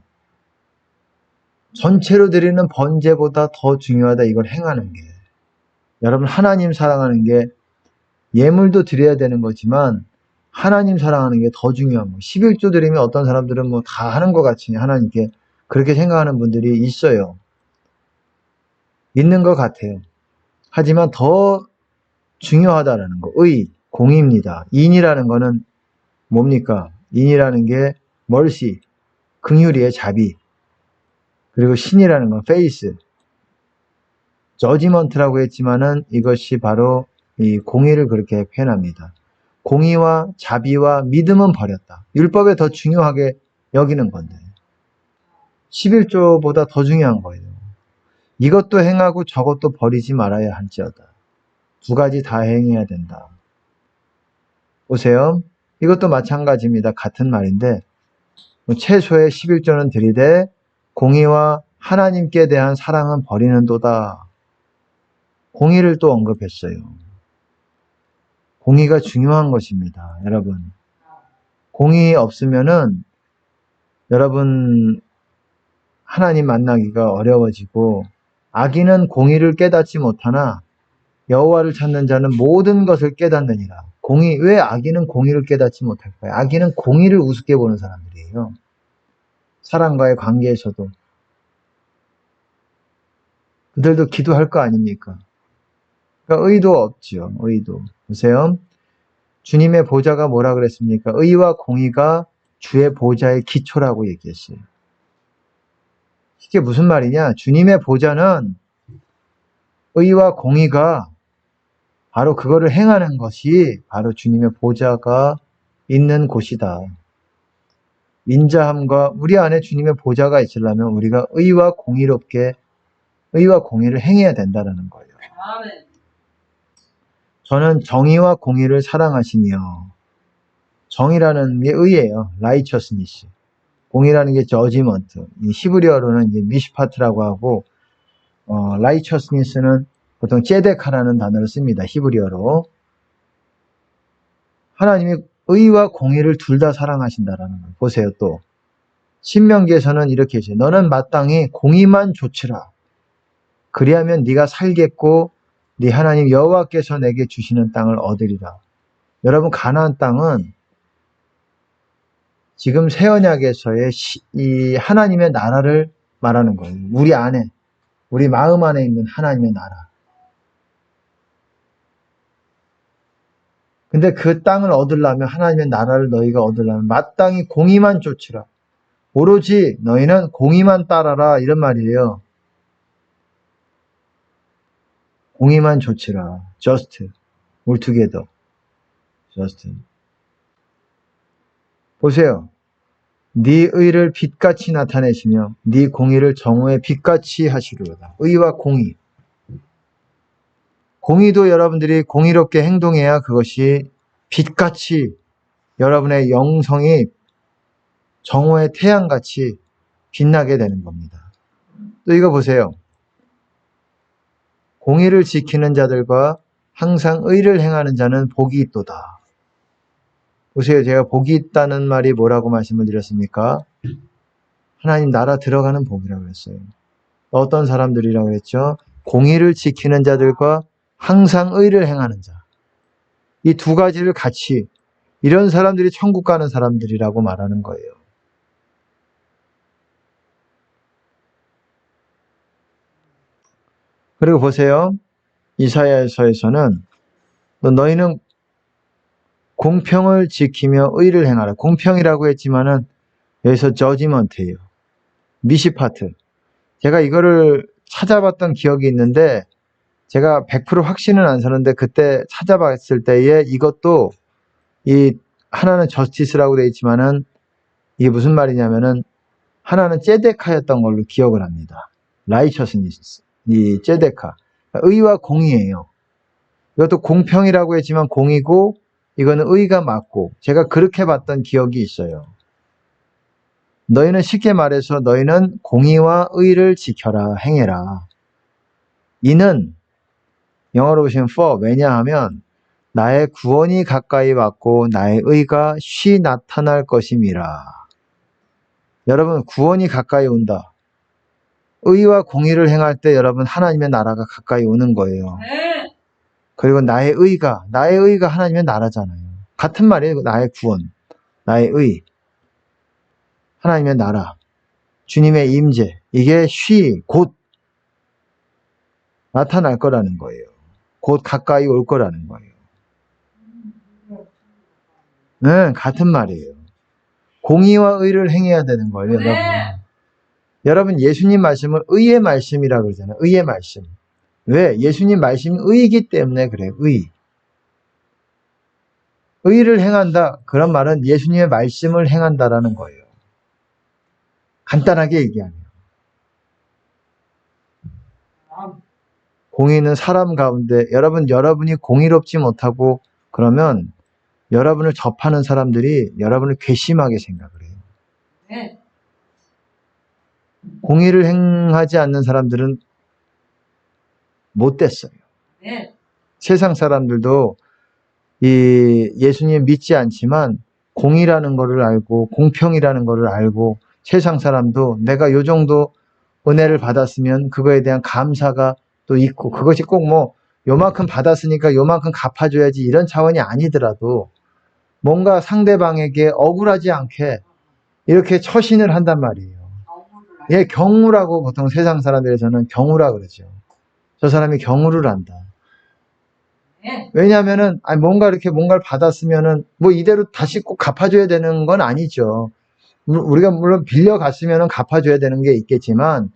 전체로 드리는 번제보다 더 중요하다. 이걸 행하는 게. 여러분 하나님 사랑하는 게 예물도 드려야 되는 거지만 하나님 사랑하는 게 더 중요한 거예요. 11조 드리면 어떤 사람들은 뭐 다 하는 것 같이 하나님께 그렇게 생각하는 분들이 있어요. 있는 것 같아요. 하지만 더 중요하다라는 거. 의, 공의입니다. 인이라는 거는 뭡니까? 인이라는 게 멀시, 긍휼이의 자비. 그리고 신이라는 건 페이스. 저지먼트라고 했지만은 이것이 바로 이 공의를 그렇게 표현합니다. 공의와 자비와 믿음은 버렸다. 율법에 더 중요하게 여기는 건데 11조보다 더 중요한 거예요. 이것도 행하고 저것도 버리지 말아야 할지어다. 두 가지 다 행해야 된다. 보세요. 이것도 마찬가지입니다. 같은 말인데 최소의 11조는 드리되 공의와 하나님께 대한 사랑은 버리는도다. 공의를 또 언급했어요. 공의가 중요한 것입니다. 여러분. 공의 없으면은 여러분 하나님 만나기가 어려워지고 악인은 공의를 깨닫지 못하나 여호와를 찾는 자는 모든 것을 깨닫느니라. 공의, 왜 악인은 공의를 깨닫지 못할까요? 악인은 공의를 우습게 보는 사람들이에요. 사람과의 관계에서도. 그들도 기도할 거 아닙니까? 그러니까 의도 없죠. 의도. 보세요. 주님의 보좌가 뭐라 그랬습니까? 의와 공의가 주의 보좌의 기초라고 얘기했어요. 이게 무슨 말이냐? 주님의 보좌는 의와 공의가 바로 그거를 행하는 것이 바로 주님의 보좌가 있는 곳이다. 인자함과 우리 안에 주님의 보좌가 있으려면 우리가 의와 공의롭게 의와 공의를 행해야 된다는 거예요. 저는 정의와 공의를 사랑하시며, 정의라는 게 의예요. righteousness. 공의라는 게 judgment. 이 히브리어로는 이제 미시파트라고 하고, righteousness는 보통 제데카라는 단어를 씁니다. 히브리어로. 하나님이 의와 공의를 둘 다 사랑하신다라는 걸 보세요. 또 신명기에서는 이렇게 해요. 너는 마땅히 공의만 좇으라. 그리하면 네가 살겠고 네 하나님 여호와께서 내게 주시는 땅을 얻으리라. 여러분, 가나안 땅은 지금 새 언약에서의 이 하나님의 나라를 말하는 거예요. 우리 안에, 우리 마음 안에 있는 하나님의 나라. 근데 그 땅을 얻으려면, 하나님의 나라를 너희가 얻으려면 마땅히 공의만 좇으라. 오로지 너희는 공의만 따라라, 이런 말이에요. 공의만 좇으라. just, altogether. just. 보세요. 네 의를 빛같이 나타내시며 네 공의를 정오의 빛같이 하시리로다. 의와 공의. 공의도 여러분들이 공의롭게 행동해야 그것이 빛같이 여러분의 영성이 정오의 태양같이 빛나게 되는 겁니다. 또 이거 보세요. 공의를 지키는 자들과 항상 의를 행하는 자는 복이 있도다. 보세요. 제가 복이 있다는 말이 뭐라고 말씀을 드렸습니까? 하나님 나라 들어가는 복이라고 그랬어요. 어떤 사람들이라고 그랬죠? 공의를 지키는 자들과 항상 의를 행하는 자. 이 두 가지를 같이, 이런 사람들이 천국 가는 사람들이라고 말하는 거예요. 그리고 보세요. 이사야서에서는 너희는 공평을 지키며 의를 행하라. 공평이라고 했지만은 여기서 저지먼트예요. 미시파트. 제가 이거를 찾아봤던 기억이 있는데 제가 100% 확신은 안 서는데 그때 찾아봤을 때에 이것도 이 하나는 저스티스라고 되어 있지만은 이게 무슨 말이냐면은 하나는 제데카였던 걸로 기억을 합니다. 라이처스니스. 이 제데카. 의와 공의예요. 이것도 공평이라고 했지만 공이고 이거는 의가 맞고 제가 그렇게 봤던 기억이 있어요. 너희는 쉽게 말해서 너희는 공의와 의를 지켜라, 행해라. 이는 영어로 보시면 for, 왜냐하면 나의 구원이 가까이 왔고 나의 의가 쉬 나타날 것임이라. 여러분, 구원이 가까이 온다. 의와 공의를 행할 때 여러분 하나님의 나라가 가까이 오는 거예요. 그리고 나의 의가 하나님의 나라잖아요. 같은 말이에요. 나의 구원, 나의 의, 하나님의 나라, 주님의 임재, 이게 곧 나타날 거라는 거예요. 곧 가까이 올 거라는 거예요. 네, 같은 말이에요. 공의와 의를 행해야 되는 거예요, 여러분. 여러분, 예수님 말씀을 의의 말씀이라고 그러잖아요. 의의 말씀. 왜? 예수님 말씀이 의이기 때문에 그래요. 의를 행한다. 그런 말은 예수님의 말씀을 행한다라는 거예요. 간단하게 얘기하면. 공의는 사람 가운데 여러분이 공의롭지 못하고 그러면 여러분을 접하는 사람들이 여러분을 괘씸하게 생각을 해요. 네. 공의를 행하지 않는 사람들은 못됐어요. 네. 세상 사람들도 이 예수님 믿지 않지만 공의라는 거를 알고 공평이라는 거를 알고 세상 사람도 내가 요 정도 은혜를 받았으면 그거에 대한 감사가 또 있고 그것이 꼭 뭐 요만큼 받았으니까 요만큼 갚아줘야지 이런 차원이 아니더라도 뭔가 상대방에게 억울하지 않게 이렇게 처신을 한단 말이에요. 예, 경우라고 보통 세상 사람들에서는 경우라 그러죠. 저 사람이 경우를 한다. 왜냐하면은 뭔가를 받았으면은 뭐 이대로 다시 꼭 갚아줘야 되는 건 아니죠. 우리가 물론 빌려갔으면은 갚아줘야 되는 게 있겠지만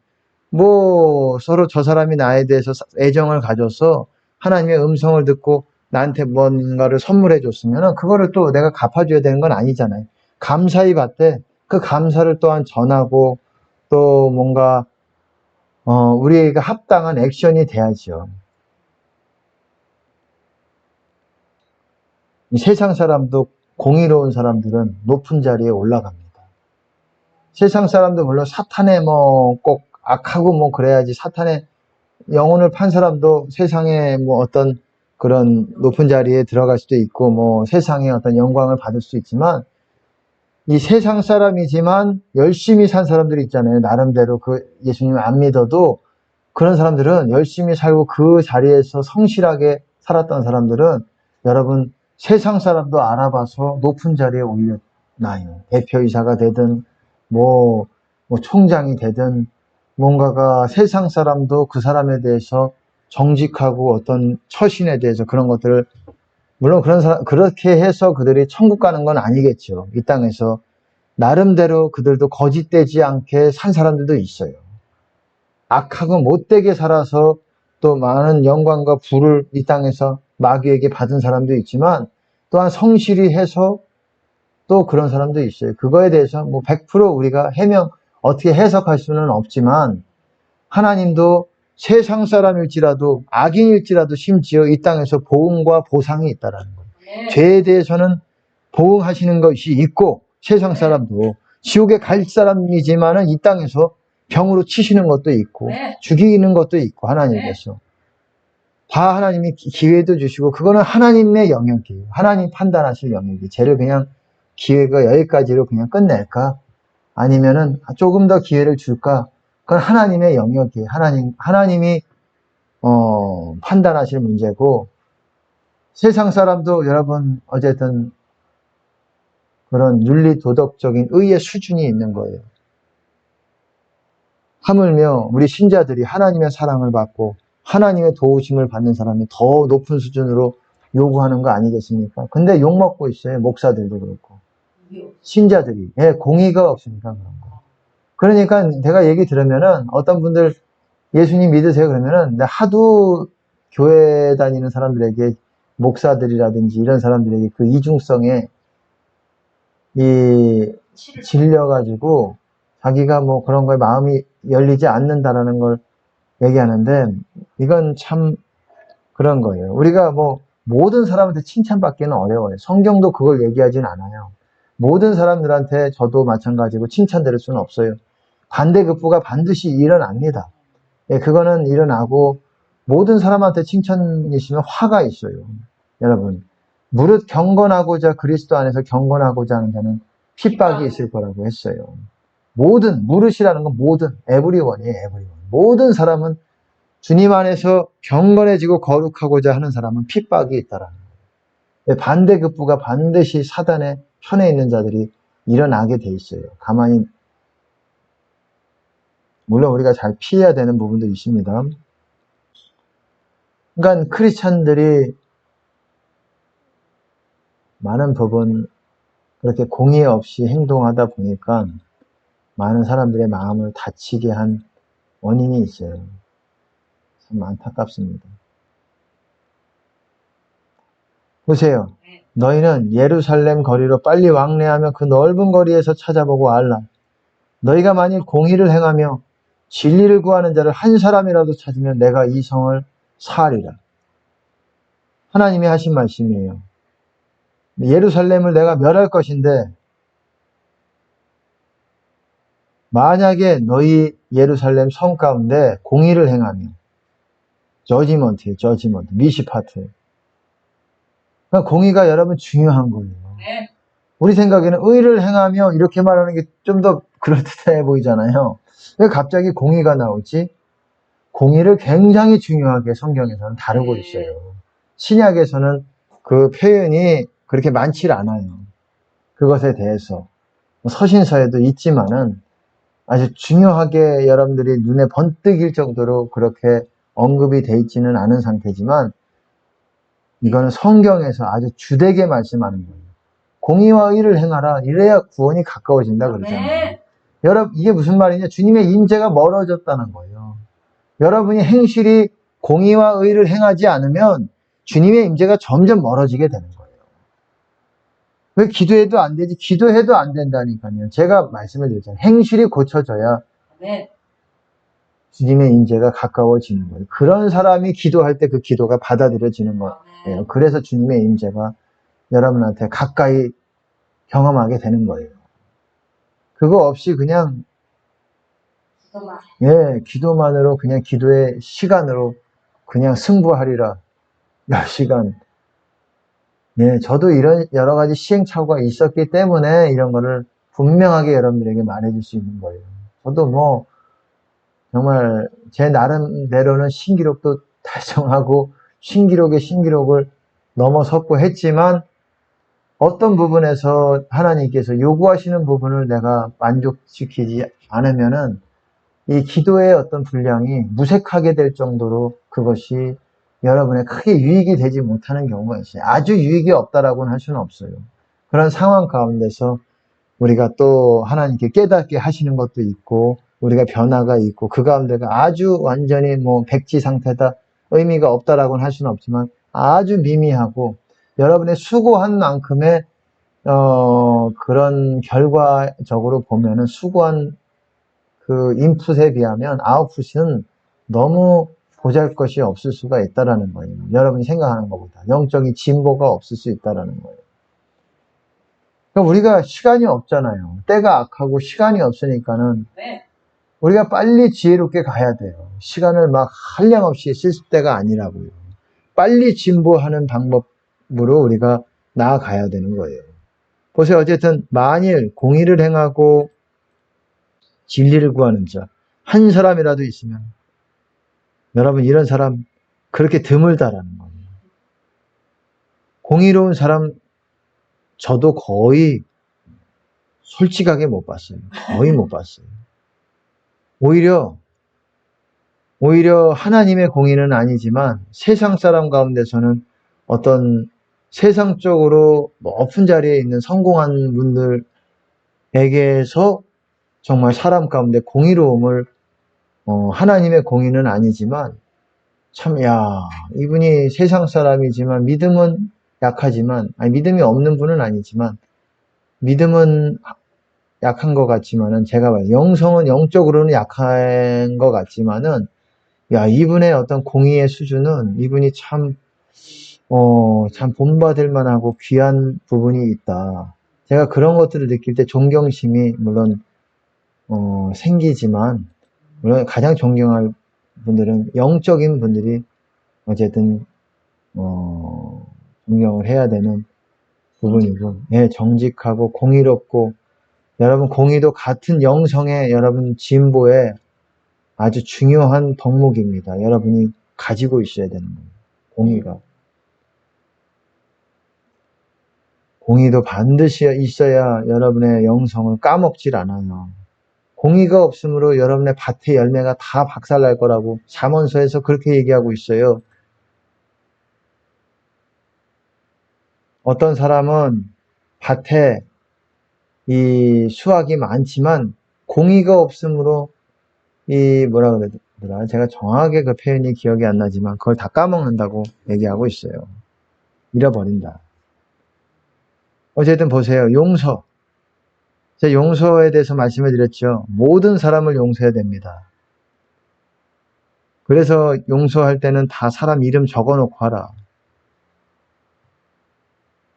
뭐 서로 저 사람이 나에 대해서 애정을 가져서 하나님의 음성을 듣고 나한테 뭔가를 선물해 줬으면은 그거를 또 내가 갚아줘야 되는 건 아니잖아요. 감사히 받되 그 감사를 또한 전하고 또 뭔가 우리가 합당한 액션이 돼야죠. 이 세상 사람도 공의로운 사람들은 높은 자리에 올라갑니다. 세상 사람도 물론 사탄에 뭐 꼭 악하고 뭐 그래야지 사탄의 영혼을 판 사람도 세상에 뭐 어떤 그런 높은 자리에 들어갈 수도 있고 뭐 세상에 어떤 영광을 받을 수 있지만 이 세상 사람이지만 열심히 산 사람들이 있잖아요. 나름대로 그 예수님을 안 믿어도 그런 사람들은 열심히 살고 그 자리에서 성실하게 살았던 사람들은 여러분 세상 사람도 알아봐서 높은 자리에 올려놔요. 대표이사가 되든 뭐 총장이 되든 뭔가가 세상 사람도 그 사람에 대해서 정직하고 어떤 처신에 대해서 그런 것들을 물론 그런 사람 그렇게 해서 그들이 천국 가는 건 아니겠죠. 이 땅에서 나름대로 그들도 거짓되지 않게 산 사람들도 있어요. 악하고 못되게 살아서 또 많은 영광과 부를 이 땅에서 마귀에게 받은 사람도 있지만 또한 성실히 해서 또 그런 사람도 있어요. 그거에 대해서 뭐 100% 우리가 어떻게 해석할 수는 없지만 하나님도 세상 사람일지라도 악인일지라도 심지어 이 땅에서 보응과 보상이 있다라는 거예요. 죄에 대해서는 보응하시는 것이 있고 세상 사람도 지옥에 갈 사람이지만은 이 땅에서 병으로 치시는 것도 있고 죽이는 것도 있고 하나님께서 다 하나님이 기회도 주시고 그거는 하나님의 영역이에요. 하나님 판단하실 영역이에요. 죄를 그냥 기회가 여기까지로 그냥 끝낼까? 아니면은 조금 더 기회를 줄까? 그건 하나님의 영역이에요. 하나님이 판단하실 문제고 세상 사람도 여러분 어쨌든 그런 윤리 도덕적인 의의 수준이 있는 거예요. 하물며 우리 신자들이 하나님의 사랑을 받고 하나님의 도우심을 받는 사람이 더 높은 수준으로 요구하는 거 아니겠습니까? 근데 욕먹고 있어요. 목사들도 그렇고. 신자들이. 공의가 없으니까 그런 거. 그러니까 내가 얘기 들으면은 어떤 분들 예수님 믿으세요 그러면은 하도 교회 다니는 사람들에게 목사들이라든지 이런 사람들에게 그 이중성에 질려가지고 자기가 뭐 그런 거에 마음이 열리지 않는다라는 걸 얘기하는데 이건 참 그런 거예요. 우리가 뭐 모든 사람한테 칭찬받기는 어려워요. 성경도 그걸 얘기하진 않아요. 모든 사람들한테 저도 마찬가지고 칭찬 들을 수는 없어요. 반대급부가 반드시 일어납니다. 그거는 일어나고 모든 사람한테 칭찬이시면 화가 있어요. 여러분 무릇 경건하고자 그리스도 안에서 경건하고자 하는 자는 핍박이 있을 거라고 했어요. 무릇이라는 건 모든 에브리원이에요. 에브리원. 모든 사람은 주님 안에서 경건해지고 거룩하고자 하는 사람은 핍박이 있다라는 거예요. 반대급부가 반드시 사단의 편에 있는 자들이 일어나게 돼 있어요. 가만히 물론 우리가 잘 피해야 되는 부분도 있습니다. 그러니까 크리스찬들이 많은 부분 그렇게 공의 없이 행동하다 보니까 많은 사람들의 마음을 다치게 한 원인이 있어요. 참 안타깝습니다. 보세요. 너희는 예루살렘 거리로 빨리 왕래하며 그 넓은 거리에서 찾아보고 알라. 너희가 만일 공의를 행하며 진리를 구하는 자를 한 사람이라도 찾으면 내가 이 성을 사하리라. 하나님이 하신 말씀이에요. 예루살렘을 내가 멸할 것인데 만약에 너희 예루살렘 성 가운데 공의를 행하며 저지먼트예요. 미시파트. 그러니까 공의가 여러분 중요한 거예요. 우리 생각에는 의를 행하며 이렇게 말하는 게 좀 더 그럴듯해 보이잖아요. 왜 갑자기 공의가 나오지? 공의를 굉장히 중요하게 성경에서는 다루고 있어요. 신약에서는 그 표현이 그렇게 많지 않아요. 그것에 대해서. 서신서에도 있지만은 아주 중요하게 여러분들이 눈에 번뜩일 정도로 그렇게 언급이 돼 있지는 않은 상태지만 이거는 성경에서 아주 주되게 말씀하는 거예요. 공의와 의를 행하라. 이래야 구원이 가까워진다 그러잖아요. 여러분 이게 무슨 말이냐? 주님의 임재가 멀어졌다는 거예요. 여러분이 행실이 공의와 의를 행하지 않으면 주님의 임재가 점점 멀어지게 되는 거예요. 왜 기도해도 안 되지? 기도해도 안 된다니까요. 제가 말씀을 드렸잖아요. 행실이 고쳐져야 주님의 임재가 가까워지는 거예요. 그런 사람이 기도할 때 그 기도가 받아들여지는 거예요. 그래서 주님의 임재가 여러분한테 가까이 경험하게 되는 거예요. 그거 없이 그냥 기도만으로 그냥 기도의 시간으로 그냥 승부하리라. 몇 시간. 저도 이런 여러 가지 시행착오가 있었기 때문에 이런 거를 분명하게 여러분들에게 말해줄 수 있는 거예요. 저도 뭐 정말 제 나름대로는 신기록도 달성하고 신기록의 신기록을 넘어섰고 했지만 어떤 부분에서 하나님께서 요구하시는 부분을 내가 만족시키지 않으면은 이 기도의 어떤 분량이 무색하게 될 정도로 그것이 여러분의 크게 유익이 되지 못하는 경우가 있어요. 아주 유익이 없다라고는 할 수는 없어요. 그런 상황 가운데서 우리가 또 하나님께 깨닫게 하시는 것도 있고 우리가 변화가 있고 그 가운데가 아주 완전히 뭐 백지 상태다 의미가 없다라고는 할 수는 없지만 아주 미미하고 여러분의 수고한 만큼의 그런 결과적으로 보면은 수고한 그 인풋에 비하면 아웃풋은 너무 보잘것이 없을 수가 있다라는 거예요. 여러분이 생각하는 것보다 영적인 진보가 없을 수 있다라는 거예요. 그러니까 우리가 시간이 없잖아요. 때가 악하고 시간이 없으니까는 우리가 빨리 지혜롭게 가야 돼요. 시간을 막 한량없이 쓸 때가 아니라고요. 빨리 진보하는 방법으로 우리가 나아가야 되는 거예요. 보세요. 어쨌든 만일 공의를 행하고 진리를 구하는 자, 한 사람이라도 있으면 여러분 이런 사람 그렇게 드물다라는 거예요. 공의로운 사람 저도 거의 솔직하게 못 봤어요. 거의 못 봤어요. 오히려 하나님의 공의는 아니지만 세상 사람 가운데서는 어떤 세상적으로 높은 자리에 있는 성공한 분들에게서 정말 사람 가운데 공의로움을 하나님의 공의는 아니지만 참 이분이 세상 사람이지만 믿음은 약하지만 믿음이 없는 분은 아니지만 믿음은 약한 것 같지만은 제가 봐요. 영성은 영적으로는 약한 것 같지만은 이분의 어떤 공의의 수준은 이분이 참 본받을 만하고 귀한 부분이 있다. 제가 그런 것들을 느낄 때 존경심이 물론 생기지만 물론 가장 존경할 분들은 영적인 분들이 어쨌든 존경을 해야 되는 부분이고 정직하고 공의롭고 여러분 공의도 같은 영성의 여러분 진보에 아주 중요한 덕목입니다. 여러분이 가지고 있어야 되는 거예요. 공의가. 공의도 반드시 있어야 여러분의 영성을 까먹질 않아요. 공의가 없으므로 여러분의 밭의 열매가 다 박살날 거라고 잠언서에서 그렇게 얘기하고 있어요. 어떤 사람은 밭에 이 수확이 많지만 공의가 없으므로 뭐라 그러더라. 제가 정확하게 그 표현이 기억이 안 나지만 그걸 다 까먹는다고 얘기하고 있어요. 잃어버린다. 어쨌든 보세요. 용서. 제가 용서에 대해서 말씀을 드렸죠. 모든 사람을 용서해야 됩니다. 그래서 용서할 때는 다 사람 이름 적어놓고 하라.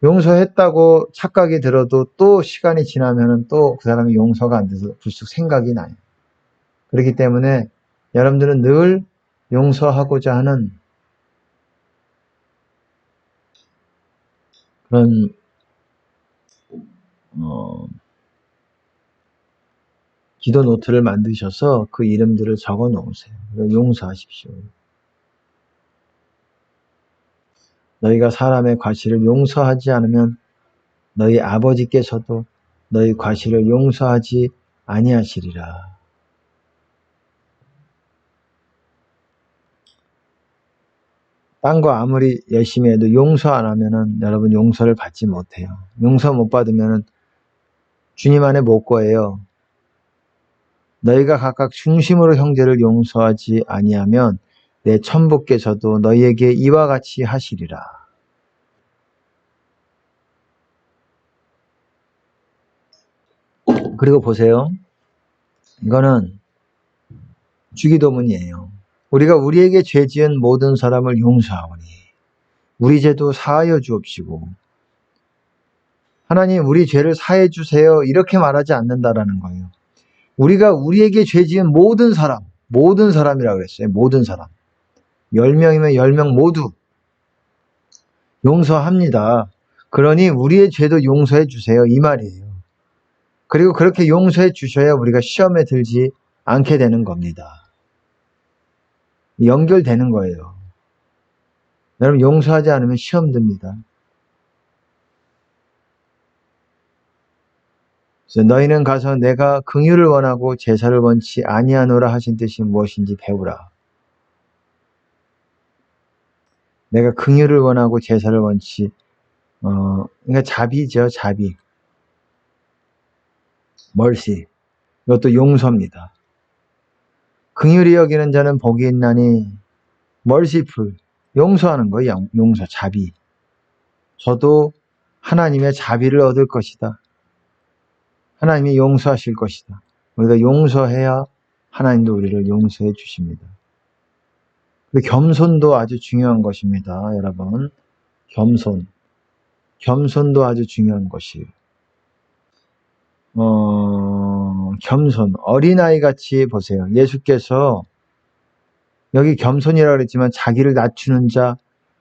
용서했다고 착각이 들어도 또 시간이 지나면 또 그 사람이 용서가 안 돼서 불쑥 생각이 나요. 그렇기 때문에 여러분들은 늘 용서하고자 하는 그런 기도 노트를 만드셔서 그 이름들을 적어 놓으세요. 용서하십시오. 너희가 사람의 과실을 용서하지 않으면 너희 아버지께서도 너희 과실을 용서하지 아니하시리라. 딴 거 아무리 열심히 해도 용서 안 하면은 여러분 용서를 받지 못해요. 용서 못 받으면은 주님 안에 못 거예요. 너희가 각각 중심으로 형제를 용서하지 아니하면 내 천부께서도 너희에게 이와 같이 하시리라. 그리고 보세요. 이거는 주기도문이에요. 우리가 우리에게 죄 지은 모든 사람을 용서하오니 우리 죄도 사하여 주옵시고 하나님 우리 죄를 사해 주세요. 이렇게 말하지 않는다라는 거예요. 우리가 우리에게 죄 지은 모든 사람이라고 그랬어요. 모든 사람. 10명이면 10명 모두 용서합니다. 그러니 우리의 죄도 용서해 주세요. 이 말이에요. 그리고 그렇게 용서해 주셔야 우리가 시험에 들지 않게 되는 겁니다. 연결되는 거예요. 여러분 용서하지 않으면 시험 듭니다. 그래서 너희는 가서 내가 긍휼을 원하고 제사를 원치 아니하노라 하신 뜻이 무엇인지 배우라. 내가 긍휼을 원하고 제사를 원치 그러니까 자비죠. 자비. 멀시. 이것도 용서입니다. 긍휼히 여기는 자는 복이 있나니 멀시풀. 용서하는 거예요. 용서, 자비. 저도 하나님의 자비를 얻을 것이다. 하나님이 용서하실 것이다. 우리가 용서해야 하나님도 우리를 용서해 주십니다. 그리고 겸손도 아주 중요한 것입니다. 여러분. 겸손도 아주 중요한 것이에요. 겸손. 어린아이 같이 보세요. 예수께서 여기 겸손이라고 그랬지만 자기를 낮추는 자,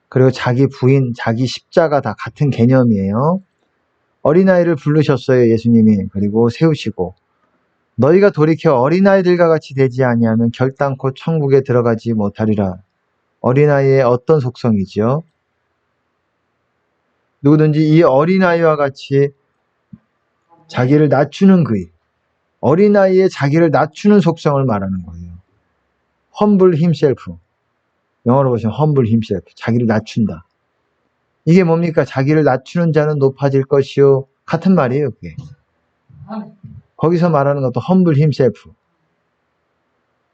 그리고 자기 부인, 자기 십자가 다 같은 개념이에요. 어린아이를 부르셨어요. 예수님이. 그리고 세우시고 너희가 돌이켜 어린아이들과 같이 되지 아니하면 결단코 천국에 들어가지 못하리라. 어린아이의 어떤 속성이지요? 누구든지 이 어린아이와 같이 자기를 낮추는 그의 어린아이의 자기를 낮추는 속성을 말하는 거예요. humble himself. 영어로 보시면 humble himself. 자기를 낮춘다. 이게 뭡니까? 자기를 낮추는 자는 높아질 것이요. 같은 말이에요. 그게. 거기서 말하는 것도 humble himself.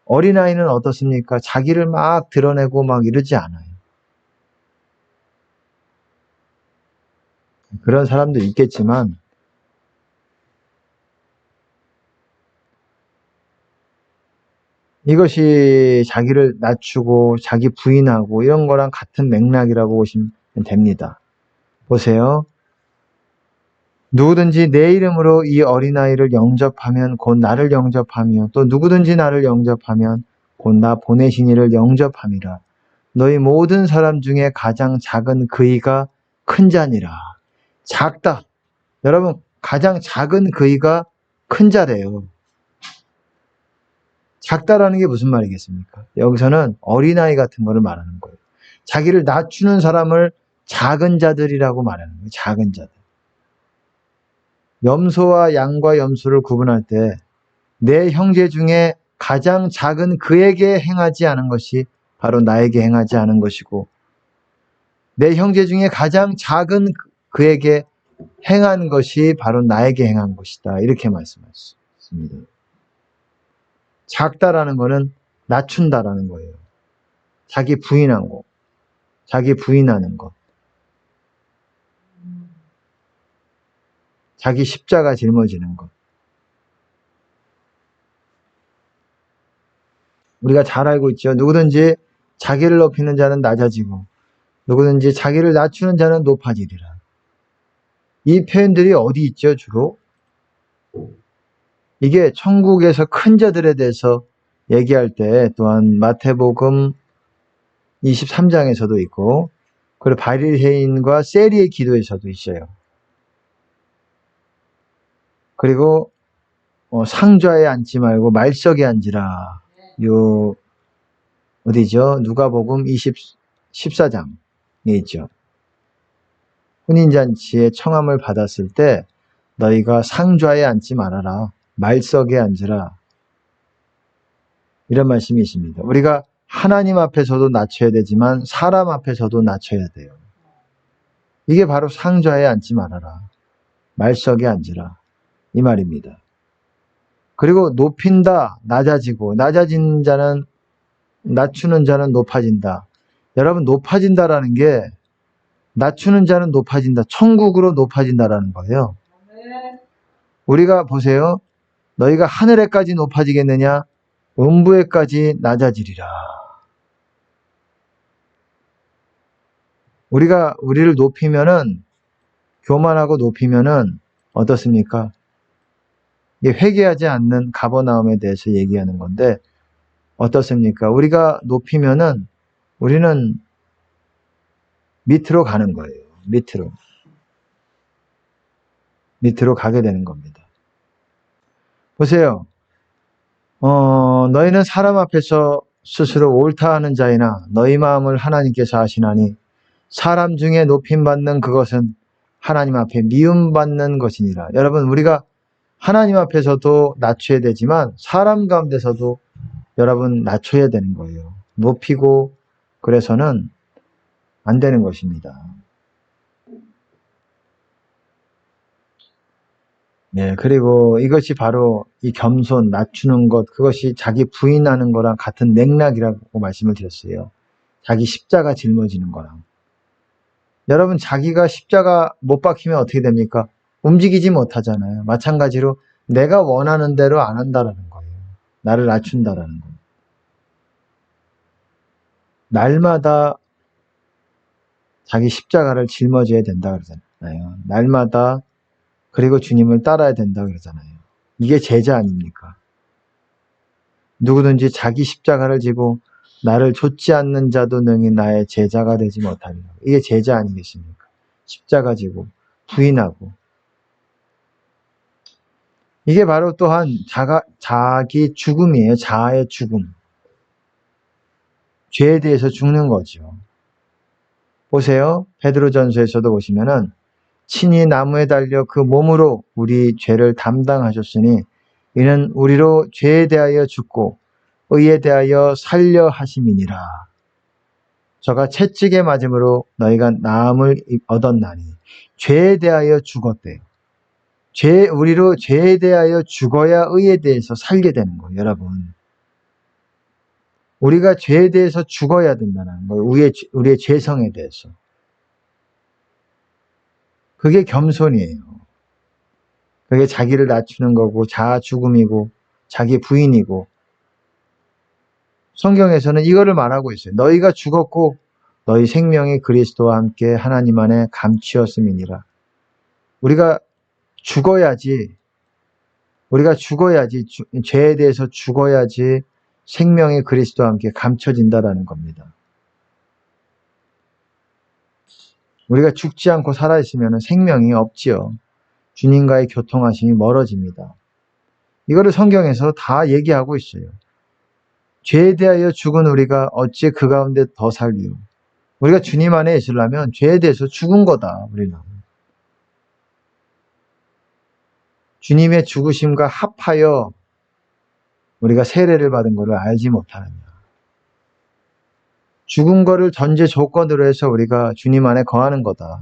어린아이는 어떻습니까? 자기를 막 드러내고 막 이러지 않아요. 그런 사람도 있겠지만 이것이 자기를 낮추고 자기 부인하고 이런 거랑 같은 맥락이라고 보시면 됩니다. 보세요. 누구든지 내 이름으로 이 어린아이를 영접하면 곧 나를 영접하며 또 누구든지 나를 영접하면 곧 나 보내신 이를 영접함이라. 너희 모든 사람 중에 가장 작은 그이가 큰 자니라. 작다. 여러분 가장 작은 그이가 큰 자래요. 작다라는 게 무슨 말이겠습니까? 여기서는 어린아이 같은 거를 말하는 거예요. 자기를 낮추는 사람을 작은 자들이라고 말하는 거예요. 작은 자들. 염소와 양과 염소를 구분할 때 내 형제 중에 가장 작은 그에게 행하지 않은 것이 바로 나에게 행하지 않은 것이고 내 형제 중에 가장 작은 그에게 행한 것이 바로 나에게 행한 것이다. 이렇게 말씀하셨습니다. 작다라는 거는 낮춘다라는 거예요. 자기 부인하고 자기 부인하는 것. 자기 십자가 짊어지는 것. 우리가 잘 알고 있죠. 누구든지 자기를 높이는 자는 낮아지고 누구든지 자기를 낮추는 자는 높아지리라. 이 표현들이 어디 있죠, 주로? 이게 천국에서 큰 자들에 대해서 얘기할 때 또한 마태복음 23장에서도 있고 그리고 바리새인과 세리의 기도에서도 있어요. 그리고 상좌에 앉지 말고 말석에 앉으라. 요 어디죠? 누가복음 14장에 있죠. 혼인잔치에 청함을 받았을 때 너희가 상좌에 앉지 말아라. 말석에 앉으라. 이런 말씀이 있습니다. 우리가 하나님 앞에서도 낮춰야 되지만 사람 앞에서도 낮춰야 돼요. 이게 바로 상좌에 앉지 말아라. 말석에 앉으라. 이 말입니다. 그리고 높인다, 낮아지고 낮아진 자는 낮추는 자는 높아진다. 여러분 높아진다라는 게 낮추는 자는 높아진다. 천국으로 높아진다라는 거예요. 우리가 보세요. 너희가 하늘에까지 높아지겠느냐? 음부에까지 낮아지리라. 우리가 우리를 높이면은 교만하고 높이면은 어떻습니까? 이게 회개하지 않는 가버나움에 대해서 얘기하는 건데 어떻습니까? 우리가 높이면은 우리는 밑으로 가는 거예요. 밑으로 가게 되는 겁니다. 보세요. 너희는 사람 앞에서 스스로 옳다 하는 자이나 너희 마음을 하나님께서 아시나니 사람 중에 높임받는 그것은 하나님 앞에 미움받는 것이니라. 여러분, 우리가 하나님 앞에서도 낮춰야 되지만 사람 가운데서도 여러분 낮춰야 되는 거예요. 높이고 그래서는 안 되는 것입니다. 네, 그리고 이것이 바로 이 겸손, 낮추는 것, 그것이 자기 부인하는 거랑 같은 맥락이라고 말씀을 드렸어요. 자기 십자가 짊어지는 거랑. 여러분, 자기가 십자가 못 박히면 어떻게 됩니까? 움직이지 못하잖아요. 마찬가지로 내가 원하는 대로 안 한다라는 거예요. 나를 낮춘다라는 거예요. 날마다 자기 십자가를 짊어져야 된다 그러잖아요. 날마다 그리고 주님을 따라야 된다 그러잖아요. 이게 제자 아닙니까? 누구든지 자기 십자가를 지고 나를 좇지 않는 자도 능히 나의 제자가 되지 못하리라. 이게 제자 아니겠습니까? 십자가 지고 부인하고. 이게 바로 또한 자기 죽음이에요. 자아의 죽음. 죄에 대해서 죽는 거죠. 보세요. 베드로전서에서도 보시면은 친히 나무에 달려 그 몸으로 우리 죄를 담당하셨으니 이는 우리로 죄에 대하여 죽고 의에 대하여 살려 하심이니라. 저가 채찍에 맞음으로 너희가 나음을 얻었나니 죄에 대하여 죽었대요. 우리로 죄에 대하여 죽어야 의에 대해서 살게 되는 거예요, 여러분. 우리가 죄에 대해서 죽어야 된다는 거예요. 우리의 죄성에 대해서. 그게 겸손이에요. 그게 자기를 낮추는 거고 자아 죽음이고 자기 부인이고 성경에서는 이거를 말하고 있어요. 너희가 죽었고 너희 생명이 그리스도와 함께 하나님 안에 감추었음이니라. 우리가 죽어야지 죄에 대해서 죽어야지 생명이 그리스도와 함께 감춰진다라는 겁니다. 우리가 죽지 않고 살아있으면 생명이 없지요. 주님과의 교통하심이 멀어집니다. 이거를 성경에서 다 얘기하고 있어요. 죄에 대하여 죽은 우리가 어찌 그 가운데 더 살리요. 우리가 주님 안에 있으려면 죄에 대해서 죽은 거다. 우리는. 주님의 죽으심과 합하여 우리가 세례를 받은 것을 알지 못하느냐. 죽은 거를 전제 조건으로 해서 우리가 주님 안에 거하는 거다.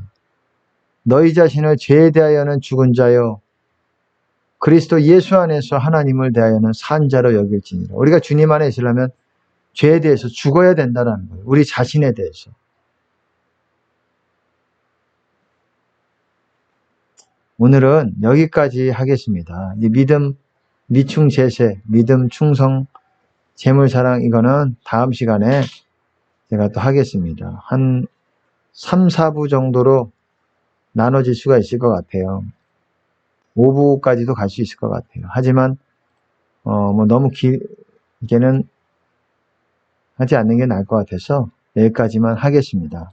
너희 자신을 죄에 대하여는 죽은 자요 그리스도 예수 안에서 하나님을 대하여는 산 자로 여길지니라. 우리가 주님 안에 있으려면 죄에 대해서 죽어야 된다는 거예요. 우리 자신에 대해서. 오늘은 여기까지 하겠습니다. 이 믿음, 미충 제세, 믿음, 충성, 재물사랑 이거는 다음 시간에 제가 또 하겠습니다. 한 3, 4부 정도로 나눠질 수가 있을 것 같아요. 5부까지도 갈 수 있을 것 같아요. 하지만 너무 길게는 하지 않는 게 나을 것 같아서 여기까지만 하겠습니다.